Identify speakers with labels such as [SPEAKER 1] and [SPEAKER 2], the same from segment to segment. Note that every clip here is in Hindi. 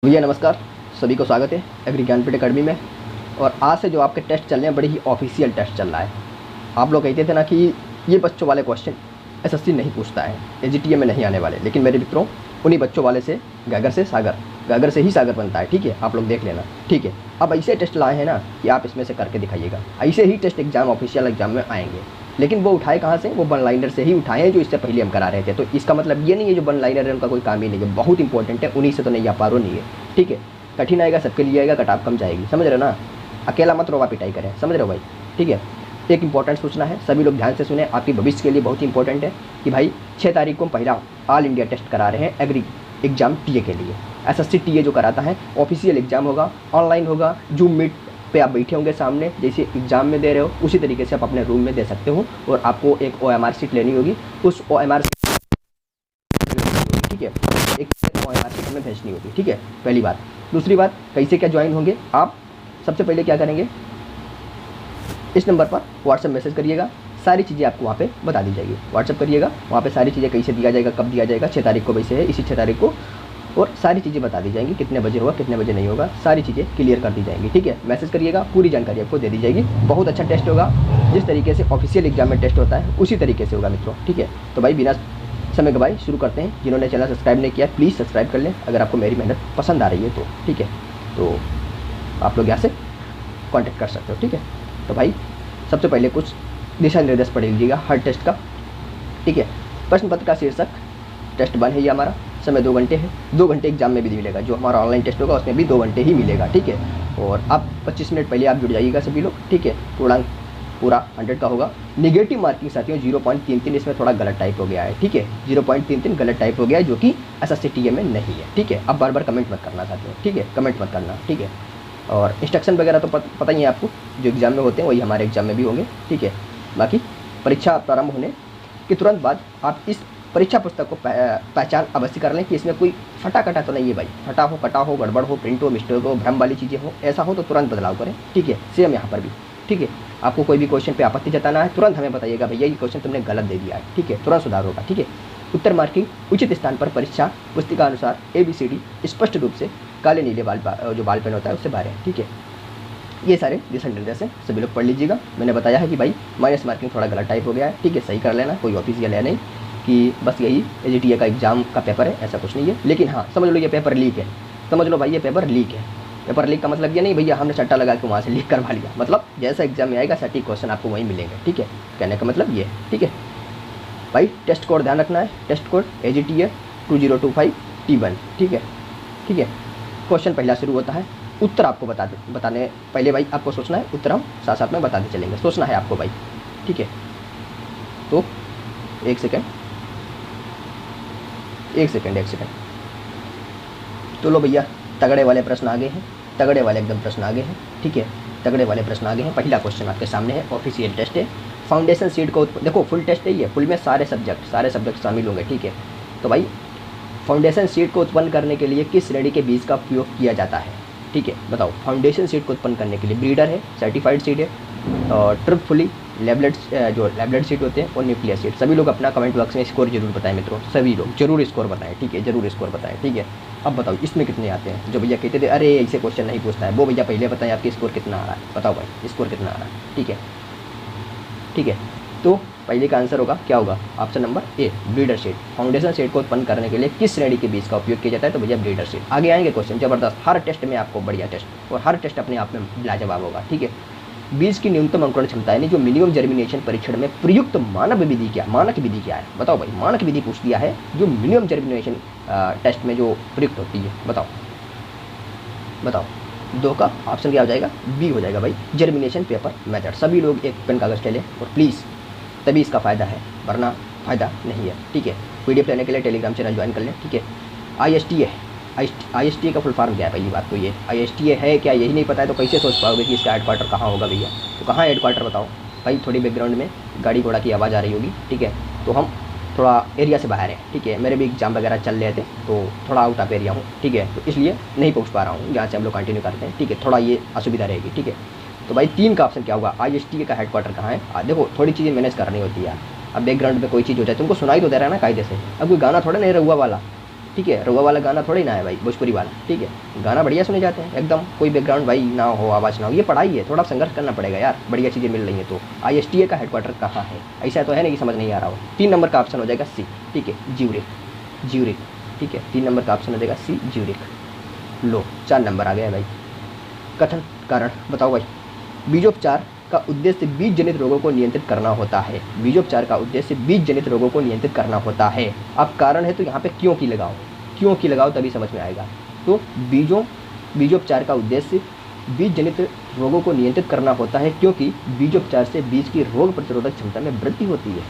[SPEAKER 1] भैया नमस्कार, सभी को स्वागत है एग्री ज्ञानपीठ अकेडमी में। और आज से जो आपके टेस्ट चल रहे हैं बड़े ही ऑफिशियल टेस्ट चल रहा है। आप लोग कहते थे ना कि ये बच्चों वाले क्वेश्चन एसएससी नहीं पूछता है, एजीटीए में नहीं आने वाले, लेकिन मेरे मित्रों उन्हीं बच्चों वाले से गागर से सागर, गागर से ही सागर बनता है। ठीक है, आप लोग देख लेना। ठीक है, अब ऐसे टेस्ट लाए हैं ना कि आप इसमें से करके दिखाइएगा। ऐसे ही टेस्ट एग्जाम ऑफिशियल एग्जाम में आएंगे, लेकिन वो उठाए कहाँ से? वो वन लाइनर से ही उठाए हैं जो इससे पहले हम करा रहे थे। तो इसका मतलब ये नहीं है जो वन लाइनर है उनका कोई काम ही नहीं है, बहुत इंपॉर्टेंट है, उन्हीं से तो नहीं आ पा रहा नहीं है। ठीक है, कठिन आएगा सबके लिए आएगा, कट ऑफ कम जाएगी, समझ रहे हो ना? अकेला मत रोवा पिटाई करें, समझ रहे हो भाई? ठीक है, एक इंपॉर्टेंट सूचना है, सभी लोग ध्यान से सुने, आपकी भविष्य के लिए बहुत इंपॉर्टेंट है कि भाई 6 तारीख को हम पहला ऑल इंडिया टेस्ट करा रहे हैं एग्री एग्जाम टीए के लिए। एसएससी टीए जो कराता है ऑफिशियल एग्जाम होगा, ऑनलाइन होगा, जूम मीट पे आप बैठे होंगे सामने, जैसे एग्जाम में दे रहे हो उसी तरीके से आप अपने रूम में दे सकते हो। और आपको एक OMR शीट लेनी होगी, उस OMR ठीक है, एक OMR शीट हमें भेजनी होगी। ठीक है, पहली बात। दूसरी बात, कैसे क्या ज्वाइन होंगे आप? सबसे पहले क्या करेंगे, इस नंबर पर व्हाट्सएप मैसेज करिएगा, सारी चीज़ें आपको वहाँ पे बता दी जाएगी। व्हाट्सएप करिएगा, वहाँ पे सारी चीज़ें कैसे दिया जाएगा, कब दिया जाएगा, 6 तारीख को वैसे है, इसी 6 तारीख को, और सारी चीज़ें बता दी जाएंगी, कितने बजे होगा कितने बजे नहीं होगा, सारी चीज़ें क्लियर कर दी जाएंगी। ठीक है, मैसेज करिएगा, पूरी जानकारी आपको दे दी जाएगी। बहुत अच्छा टेस्ट होगा, जिस तरीके से ऑफिशियल एग्जाम में टेस्ट होता है उसी तरीके से होगा मित्रों। ठीक है, तो भाई बिना समय गवाए शुरू करते हैं। जिन्होंने चैनल सब्सक्राइब नहीं किया प्लीज़ सब्सक्राइब कर लें, अगर आपको मेरी मेहनत पसंद आ रही है तो। ठीक है, तो आप लोग यहाँ से कॉन्टेक्ट कर सकते हो। ठीक है, तो भाई सबसे पहले कुछ दिशा निर्देश पढ़ लीजिएगा हर टेस्ट का। ठीक है, प्रश्न पत्र का शीर्षक टेस्ट 1 है ये हमारा, समय 2 घंटे है, 2 घंटे एग्जाम में भी मिलेगा, जो हमारा ऑनलाइन टेस्ट होगा उसमें भी 2 घंटे ही मिलेगा। ठीक है, और आप 25 मिनट पहले आप जुड़ जाइएगा सभी लोग। ठीक है, पूर्णांक पूरा 100 का होगा। निगेटिव मार्किंग साथियों 0.33, इसमें थोड़ा गलत टाइप हो गया है। ठीक है, 0.33 गलत टाइप हो गया है, जो कि एसएससी टीए में नहीं है। ठीक है, अब बार बार कमेंट मत करना साथियों। ठीक है, कमेंट मत करना। ठीक है, और इंस्ट्रक्शन वगैरह तो पता ही है आपको, जो एग्जाम में होते हैं वही हमारे एग्जाम में भी होंगे। ठीक है, बाकी परीक्षा प्रारंभ होने के तुरंत बाद आप इस परीक्षा पुस्तक को पहचान अवश्य कर लें कि इसमें कोई फटा कटा तो नहीं है भाई। फटा हो, कटा हो, गड़बड़ हो, प्रिंट हो, मिस्टेक हो, भ्रम वाली चीज़ें हो, ऐसा हो तो तुरंत बदलाव करें। ठीक है, सेम यहाँ पर भी। ठीक है, आपको कोई भी क्वेश्चन पे आपत्ति जताना है तुरंत हमें बताइएगा, भैया ये क्वेश्चन तुमने गलत दे दिया है। ठीक है, तुरंत सुधार होगा। ठीक है, उत्तर मार्किंग उचित स्थान पर परीक्षा पुस्तिका अनुसार ABCD स्पष्ट रूप से काले नीले जो बाल पेन होता है उससे बाहर है। ठीक है, ये सारे दिशा निर्देश हैं, सभी लोग पढ़ लीजिएगा। मैंने बताया है कि भाई माइनस मार्किंग थोड़ा गलत टाइप हो गया है। ठीक है, सही कर लेना, कोई ऑफिशियल है नहीं कि बस यही एजीटीए का एग्जाम का पेपर है, ऐसा कुछ नहीं है। लेकिन हाँ समझ लो ये पेपर लीक है, समझ लो भाई ये पेपर लीक है। पेपर लीक का मतलब ये नहीं भैया हमने सट्टा लगा के वहाँ से लीक करवा लिया, मतलब जैसा एग्जाम में आएगा सटीक क्वेश्चन आपको वहीं मिलेंगे। ठीक है, कहने का मतलब ये। ठीक है भाई, टेस्ट कोड ध्यान रखना है, टेस्ट कोड AGTA 2025T1। ठीक है, ठीक है, क्वेश्चन पहला शुरू होता है, उत्तर आपको बताने पहले भाई आपको सोचना है, उत्तर हम साथ साथ में बताते चलेंगे, सोचना है आपको भाई। ठीक है, तो एक सेकेंड। तो लो भैया तगड़े वाले प्रश्न आगे हैं, तगड़े वाले एकदम प्रश्न आगे हैं। ठीक है, तगड़े वाले प्रश्न आगे हैं। पहला क्वेश्चन आपके सामने है, ऑफिशियल टेस्ट है, फाउंडेशन सीट को देखो फुल टेस्ट है ये, फुल में सारे सब्जेक्ट शामिल होंगे। ठीक है, तो भाई फाउंडेशन सीट को उत्पन्न करने के लिए किस श्रेणी के बीज का उपयोग किया जाता है? ठीक है, बताओ। फाउंडेशन सीट को उत्पन्न करने के लिए ब्रीडर है, सर्टिफाइड सीड है, और ट्रुथफुली लेबलेट जो लेबलेट सीट होते हैं, और न्यूक्लियर सीट। सभी लोग अपना कमेंट बॉक्स में स्कोर जरूर बताएं मित्रों, सभी लोग जरूर स्कोर बताएं। ठीक है, जरूर स्कोर बताएं। ठीक है, अब बताओ इसमें कितने आते हैं? जो भैया कहते थे अरे ऐसे क्वेश्चन नहीं पूछता है, वो भैया पहले बताएं आपकी स्कोर कितना आ रहा है, बताओ भाई स्कोर कितना आ रहा है। ठीक है, ठीक है, तो पहले का आंसर होगा क्या होगा? Option number A, breeder seat. Foundation seat को उत्पन्न करने के लिए किस श्रेणी के बीज का उपयोग किया जाता है? तो भैया ब्रीडर सीट। आगे आएंगे क्वेश्चन जबरदस्त, हर टेस्ट में आपको बढ़िया टेस्ट, और हर टेस्ट अपने आप में लाजवाब होगा। ठीक है, बीज की न्यूनतम अंकुरण क्षमता यानी जो मिनिमम जर्मिनेशन परीक्षण में प्रयुक्त मानक विधि क्या है? बताओ भाई, मानक विधि पूछ दिया है जो मिनिमम जर्मिनेशन टेस्ट में जो प्रयुक्त होती है, बताओ। 2 का ऑप्शन क्या हो जाएगा? B हो जाएगा भाई, जर्मिनेशन पेपर मेथड। सभी लोग एक पेन कागज़ ले लें और प्लीज़, तभी इसका फ़ायदा है, वरना फ़ायदा नहीं है। ठीक है, PDF लेने के लिए टेलीग्राम चैनल ज्वाइन कर लें। ठीक है, ISTA का फुल फॉर्म क्या है? पहली बात तो ये ISTA है क्या, यही नहीं पता है तो कैसे सोच पाओगे कि इसका हेडक्वार्टर कहाँ होगा भैया? तो कहाँ हेडक्वार्टर बताओ भाई। थोड़ी बैकग्राउंड में गाड़ी घोड़ा की आवाज़ आ रही होगी। ठीक है, तो हम थोड़ा एरिया से बाहर है। ठीक है, मेरे भी एग्जाम वगैरह चल रहे थे तो थोड़ा आउट ऑफ एरिया हूँ। ठीक है, तो इसलिए नहीं पहुँच पा रहा हूँ जहाँ से हम लोग कंटिन्यू करते हैं। ठीक है, थोड़ा ये असुविधा रहेगी। ठीक है, तो भाई 3 का ऑप्शन क्या होगा? ISTA का हेडक्वार्टर कहाँ है? देखो थोड़ी चीज़ें मैनेज करनी होती है। अब बैकग्राउंड में कोई चीज़ हो जाए तुमको सुनाई तो दे रहा है ना कायदे से, अब कोई गाना थोड़ा नहीं रहुआ वाला। ठीक है। रोवा वाला गाना थोड़ी ना है भाई, भोजपुरी वाला, ठीक है। गाना बढ़िया सुने जाते हैं एकदम, कोई बैकग्राउंड भाई ना हो, आवाज़ ना हो। ये पढ़ाई है, थोड़ा संघर्ष करना पड़ेगा यार, बढ़िया चीज़ें मिल रही हैं। तो ISTA का हेडक्वार्टर कहाँ है? ऐसा तो है नहीं कि समझ नहीं आ रहा हो। 3 नंबर का ऑप्शन हो जाएगा सी, ठीक है, ज्यूरिख, ठीक है। 3 नंबर का ऑप्शन हो जाएगा सी, ज्यूरिख। लो 4 नंबर आ गया भाई। कथन कारण बताओ भाई। बीजोपचार का उद्देश्य बीज जनित रोगों को नियंत्रित करना होता है। बीजोपचार का उद्देश्य बीज जनित रोगों को नियंत्रित करना होता है। अब कारण है तो यहाँ पे क्यों की लगाओ, क्यों की लगाओ तभी समझ में आएगा। तो बीजोपचार का उद्देश्य बीज जनित रोगों को नियंत्रित करना होता है, क्योंकि बीजोपचार से बीज की रोग प्रतिरोधक क्षमता में वृद्धि होती है।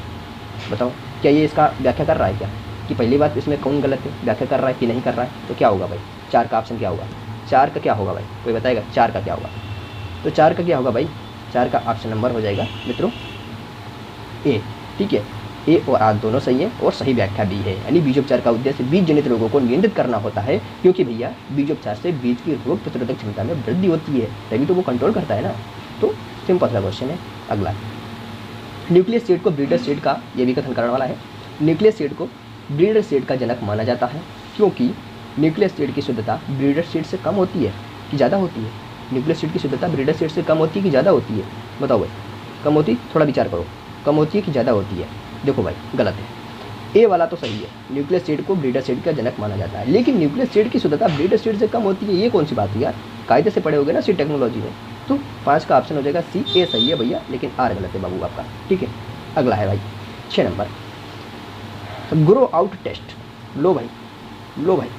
[SPEAKER 1] बताओ क्या ये इसका व्याख्या कर रहा है क्या, कि पहली बात इसमें कौन गलत है, व्याख्या कर रहा है कि नहीं कर रहा है? तो क्या होगा भाई, 4 का ऑप्शन क्या होगा? 4 का क्या होगा भाई, कोई बताएगा 4 का क्या होगा? तो 4 का क्या होगा भाई? 4 का ऑप्शन नंबर हो जाएगा मित्रों ए, ठीक है। ए और आर दोनों सही है और सही व्याख्या भी है। यानी बीजोपचार का उद्देश्य बीज जनित रोगों को नियंत्रित करना होता है, क्योंकि भैया बीजोपचार से बीज की रोग प्रतिरोधक क्षमता में वृद्धि होती है, तभी तो वो कंट्रोल करता है ना। तो सिंपल सा क्वेश्चन है। अगला, न्यूक्लियस सीड को ब्रीडर सीड का, ये भी कथन करने वाला है। न्यूक्लियस सीड को ब्रीडर सीड का जनक माना जाता है, क्योंकि न्यूक्लियस सीड की शुद्धता ब्रीडर सीड से कम होती है कि ज़्यादा होती है? न्यूक्लियस सीड की शुद्धता ब्रीडर सीड से कम होती है कि ज़्यादा होती है? बताओ भाई, कम होती, थोड़ा विचार करो, कम होती है कि ज़्यादा होती है? देखो भाई गलत है, ए वाला तो सही है। न्यूक्लियस सीड को ब्रीडर सीड का जनक माना जाता है, लेकिन न्यूक्लियस सीड की शुद्धता ब्रीडर सीड से कम होती है, ये कौन सी बात है यार? कायदे से पढ़े होगे ना सीड टेक्नोलॉजी में। तो 5 का ऑप्शन हो जाएगा सी, ए सही है भैया, लेकिन आर गलत है बाबू आपका, ठीक है। अगला है भाई 6 नंबर, ग्रो आउट टेस्ट। लो भाई, लो भाई,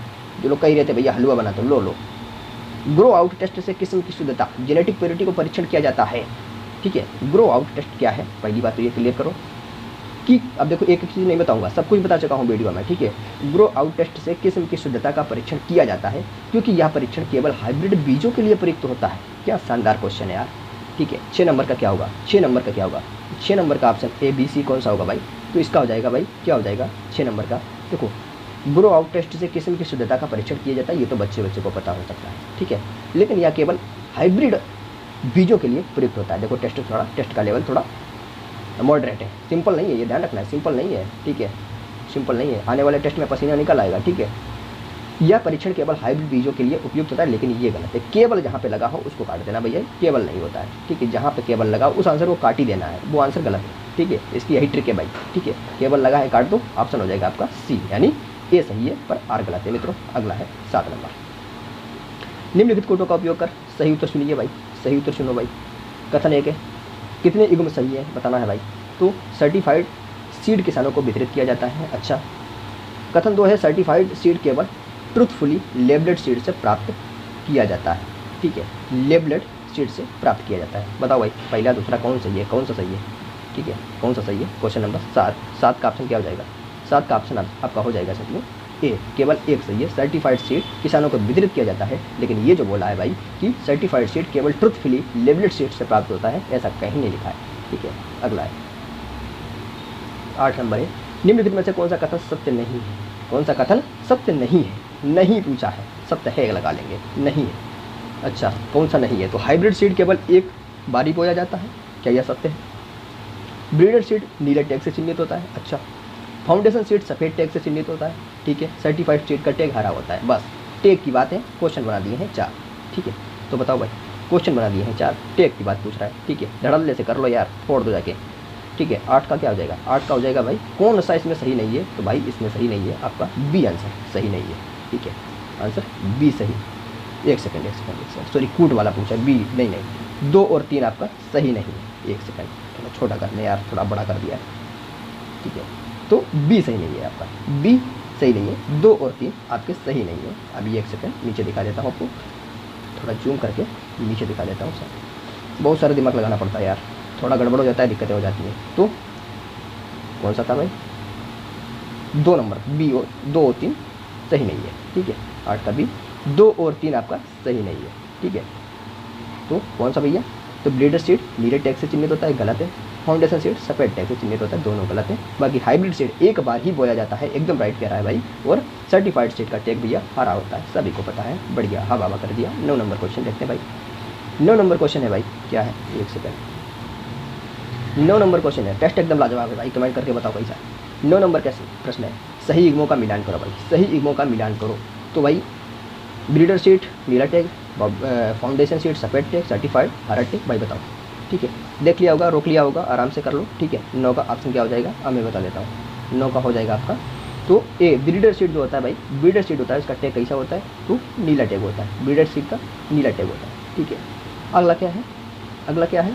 [SPEAKER 1] जो लोग कह रहे थे भैया हलवा बना, तो लो। ग्रो आउट टेस्ट से किस्म की शुद्धता, जेनेटिक प्योरिटी को परीक्षण किया जाता है, ठीक है। ग्रो आउट टेस्ट क्या है, पहली बात तो ये क्लियर करो कि अब देखो एक चीज़ नहीं बताऊंगा, सब कुछ बता चुका हूँ वीडियो में, ठीक है। ग्रो आउट टेस्ट से किस्म की शुद्धता का परीक्षण किया जाता है, क्योंकि यह परीक्षण केवल हाइब्रिड बीजों के लिए प्रयुक्त होता है। क्या शानदार क्वेश्चन है यार, ठीक है। 6 नंबर का क्या होगा? 6 नंबर का क्या होगा? 6 नंबर का ऑप्शन ए, बी, सी कौन सा होगा भाई? तो इसका हो जाएगा भाई, क्या हो जाएगा 6 नंबर का? देखो, ग्रो आउट टेस्ट से किस्म की शुद्धता का परीक्षण किया जाता है, ये तो बच्चे को पता हो सकता है, ठीक है। लेकिन यह केवल हाइब्रिड बीजों के लिए प्रयुक्त होता है। देखो टेस्ट का लेवल थोड़ा मॉडरेट है, सिंपल नहीं है, ये ध्यान रखना है, सिंपल नहीं है, ठीक है, सिंपल नहीं है। आने वाले टेस्ट में पसीना निकल आएगा, ठीक है। यह परीक्षण केवल हाइब्रिड बीजों के लिए उपयुक्त होता है, लेकिन ये गलत है। केवल जहाँ पे लगा हो उसको काट देना भैया, केवल नहीं होता है, ठीक है। जहाँ पे केवल लगा हो उस आंसर को काट ही देना है, वो आंसर गलत है, ठीक है। इसकी यही ट्रिक है भाई, ठीक है। केवल लगा है काट दो, ऑप्शन हो जाएगा आपका सी, यानी ए सही है पर आर गलत है मित्रों। अगला है 7 नंबर, निम्नलिखित कोटों का उपयोग कर सही उत्तर सुनिए भाई, सही उत्तर सुनो भाई। कथन 1 है, कितने युग्म सही है बताना है भाई। तो सर्टिफाइड सीड किसानों को वितरित किया जाता है, अच्छा। कथन 2 है, सर्टिफाइड सीड केवल ट्रूथफुली लेबलेड सीड से प्राप्त किया जाता है, ठीक है, लेबलेड सीड से प्राप्त किया जाता है। बताओ भाई पहला दूसरा कौन सही है, कौन सा सही है, ठीक है, कौन सा सही है? क्वेश्चन नंबर 7 का ऑप्शन क्या हो जाएगा? 7 का ऑप्शन आपका हो जाएगा सच में ए, केवल एक सही है। सर्टिफाइड सीड किसानों को वितरित किया जाता है, लेकिन ये जो बोला है भाई कि सर्टिफाइड सीड केवल ट्रूथफुली लेबलेड सीड से प्राप्त होता है, ऐसा कहीं नहीं लिखा है, ठीक है। अगला है 8 नंबर है, निम्नलिखित में से कौन सा कथन सत्य नहीं है? कौन सा कथन सत्य नहीं है? नहीं पूछा है, सत्य है लगा लेंगे, नहीं है। अच्छा, कौन सा नहीं है? तो हाइब्रिड सीड केवल एक बारी बोया जाता है, क्या यह सत्य है? ब्रीडर सीड नीले टैग से चिन्हित होता है, अच्छा। फाउंडेशन सीड सफ़ेद टैग से चिन्हित होता है, ठीक है। सर्टिफाइड सीड का टैग हरा होता है, बस टैग की बात है। क्वेश्चन बना दिए हैं 4, ठीक है। तो बताओ भाई, क्वेश्चन बना दिए हैं 4, टैग की बात पूछ रहा है, ठीक है। धड़ल्ले से कर लो यार, फोड़ दो जाके, ठीक है। 8 का क्या हो जाएगा? 8 का हो जाएगा भाई, कौन सा इसमें सही नहीं है? तो भाई इसमें सही नहीं है आपका बी आंसर, सही नहीं है, ठीक है। आंसर बी सही। एक सेकंड सॉरी, कूट वाला पूछा, बी नहीं, 2 और 3 आपका सही नहीं है। एक सेकंड, थोड़ा छोटा करने यार, थोड़ा बड़ा कर दिया है, ठीक है। तो बी सही नहीं है आपका, बी सही नहीं है, 2 और 3 आपके सही नहीं है। अभी एक सेकंड नीचे दिखा देता हूँ आपको, थोड़ा जूम करके नीचे दिखा देता हूँ सर, बहुत सारा दिमाग लगाना पड़ता है यार, थोड़ा गड़बड़ हो जाता है, दिक्कतें हो जाती हैं। तो कौन सा था भाई? 2 नंबर बी, और 2 और 3 सही नहीं है, ठीक है। 8 का बी, 2 और 3 आपका सही नहीं है, ठीक है। तो कौन सा भैया? तो ब्रीडर सीड नीले टैग से चिन्हित होता है, गलत है। फाउंडेशन सीड सफ़ेद टैग से चिन्हित होता है, दोनों गलत है। बाकी हाइब्रिड सीड एक बार ही बोया जाता है, एकदम राइट कह रहा है भाई। और सर्टिफाइड सीड का टैग भैया हरा होता है, सभी को पता है, बढ़िया हवा हवा कर दिया। 9 नंबर क्वेश्चन देखते हैं भाई, 9 नंबर क्वेश्चन है भाई, क्या है? एक सेकंड, 9 नंबर क्वेश्चन है, टेस्ट एकदम लाजवाब है भाई, कमेंट करके बताओ कैसा। 9 नंबर कैसे प्रश्न है, सही इग्मो का मिलान करो भाई, सही इग्मो का मिलान करो। तो भाई ब्रीडर सीट नीला टैग, फाउंडेशन सीट सफ़ेद टैग, सर्टिफाइड हरा टैग, भाई बताओ। ठीक है, देख लिया होगा, रोक लिया होगा, आराम से कर लो। ठीक है, 9 का ऑप्शन क्या हो जाएगा, अब मैं बता देता हूँ। 9 का हो जाएगा आपका तो ए ब्रीडर सीट जो होता है भाई, ब्रीडर सीट होता है, उसका टैग कैसा होता है, तो नीला टैग होता है, ब्रीडर सीट का नीला टैग होता है। ठीक है, अगला क्या है, अगला क्या है,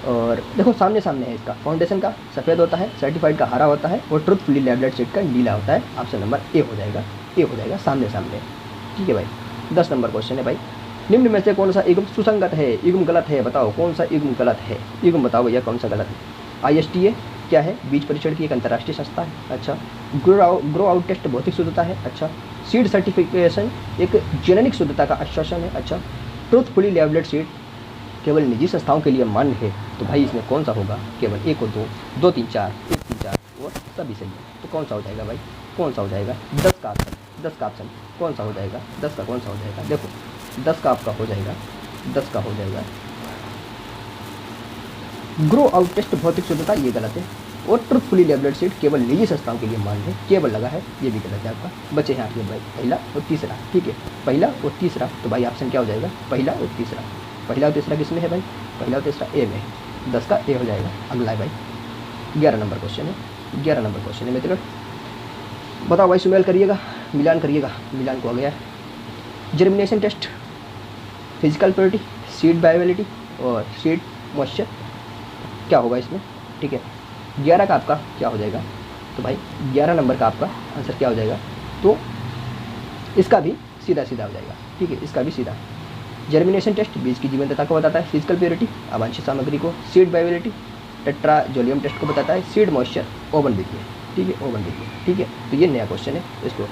[SPEAKER 1] और देखो सामने सामने है, इसका फाउंडेशन का सफ़ेद होता है, सर्टिफाइड का हरा होता है, और ट्रुथफुली लेबल्ड सीट का नीला होता है। ऑप्शन नंबर ए हो जाएगा, ए हो जाएगा, सामने सामने। ठीक है भाई, 10 नंबर क्वेश्चन है भाई, निम्न में से कौन सा युग्म सुसंगत है, युग्म गलत है, बताओ कौन सा युग्म गलत है, युग्म बताओ भैया कौन सा गलत है। ISTA क्या है, बीज परीक्षण की एक अंतर्राष्ट्रीय संस्था है। अच्छा, ग्रो आउट टेस्ट भौतिक शुद्धता है। अच्छा, सीड सर्टिफिकेशन एक जननिक शुद्धता का आश्वासन है। अच्छा, ट्रूथफुली लेबल्ड सीड केवल निजी संस्थाओं के लिए मान्य है। तो भाई इसमें कौन सा होगा, केवल 1 और 2, 2 3 4, 1 3 4 और सभी सही है। तो कौन सा हो जाएगा भाई, कौन सा हो जाएगा, 10 का ऑप्शन, 10 का ऑप्शन कौन सा हो जाएगा, 10 का कौन सा हो जाएगा, देखो 10 का आपका हो जाएगा, 10 का हो जाएगा ग्रो आउट टेस्ट भौतिक शुद्धता, ये गलत है। और ट्रुथफुली लेबल्ड सीट केवल निजी संस्थाओं के लिए मान्य है, केवल लगा है, ये भी गलत है आपका। बचे हैं आपके भाई पहला और तीसरा। ठीक है, पहला और तीसरा, तो भाई ऑप्शन क्या हो जाएगा, पहला और तीसरा। पहला और तीसरा किसमें है भाई, पहला और तीसरा ए में है, 10 का ए हो जाएगा। अगला है भाई 11 नंबर क्वेश्चन है, 11 नंबर क्वेश्चन है मित्रों, बताओ भाई, सुमेल करिएगा, मिलान करिएगा, मिलान को आ गया है। Germination test, physical purity, seed viability और सीड मॉइस्चर, क्या होगा इसमें। ठीक है, 11 का आपका क्या हो जाएगा, तो भाई 11 नंबर का आपका आंसर क्या हो जाएगा, तो इसका भी सीधा सीधा हो जाएगा। ठीक है, इसका भी सीधा। जर्मिनेशन टेस्ट बीज की जीवंतता को बताता है, फिजिकल प्योरिटी आवांशिक सामग्री को, सीड वायबिलिटी टेट्राजोलियम टेस्ट को बताता है, सीड मॉइस्चर ओवन विधि। ठीक है, ओवन विधि। ठीक है, तो ये नया क्वेश्चन है, इसको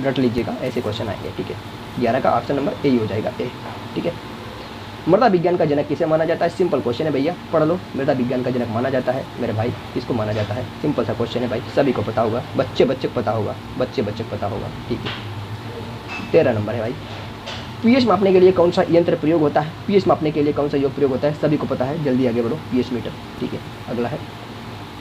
[SPEAKER 1] रट लीजिएगा, ऐसे क्वेश्चन आएंगे। ठीक है, 11 का ऑप्शन नंबर ए ही हो जाएगा, ए। ठीक है, मृदा विज्ञान का जनक किसे माना जाता है, सिंपल क्वेश्चन है भैया, पढ़ लो। मृदा विज्ञान का जनक माना जाता है मेरे भाई, किसको माना जाता है, सिंपल सा क्वेश्चन है भाई, सभी को पता होगा, बच्चे बच्चे को पता होगा, बच्चे बच्चे को पता होगा। ठीक है, 13 नंबर है भाई, पीएच मापने के लिए कौन सा यंत्र प्रयोग होता है, पीएच मापने के लिए कौन सा योग प्रयोग होता है, सभी को पता है, जल्दी आगे बढ़ो, पीएच मीटर। ठीक है, अगला है,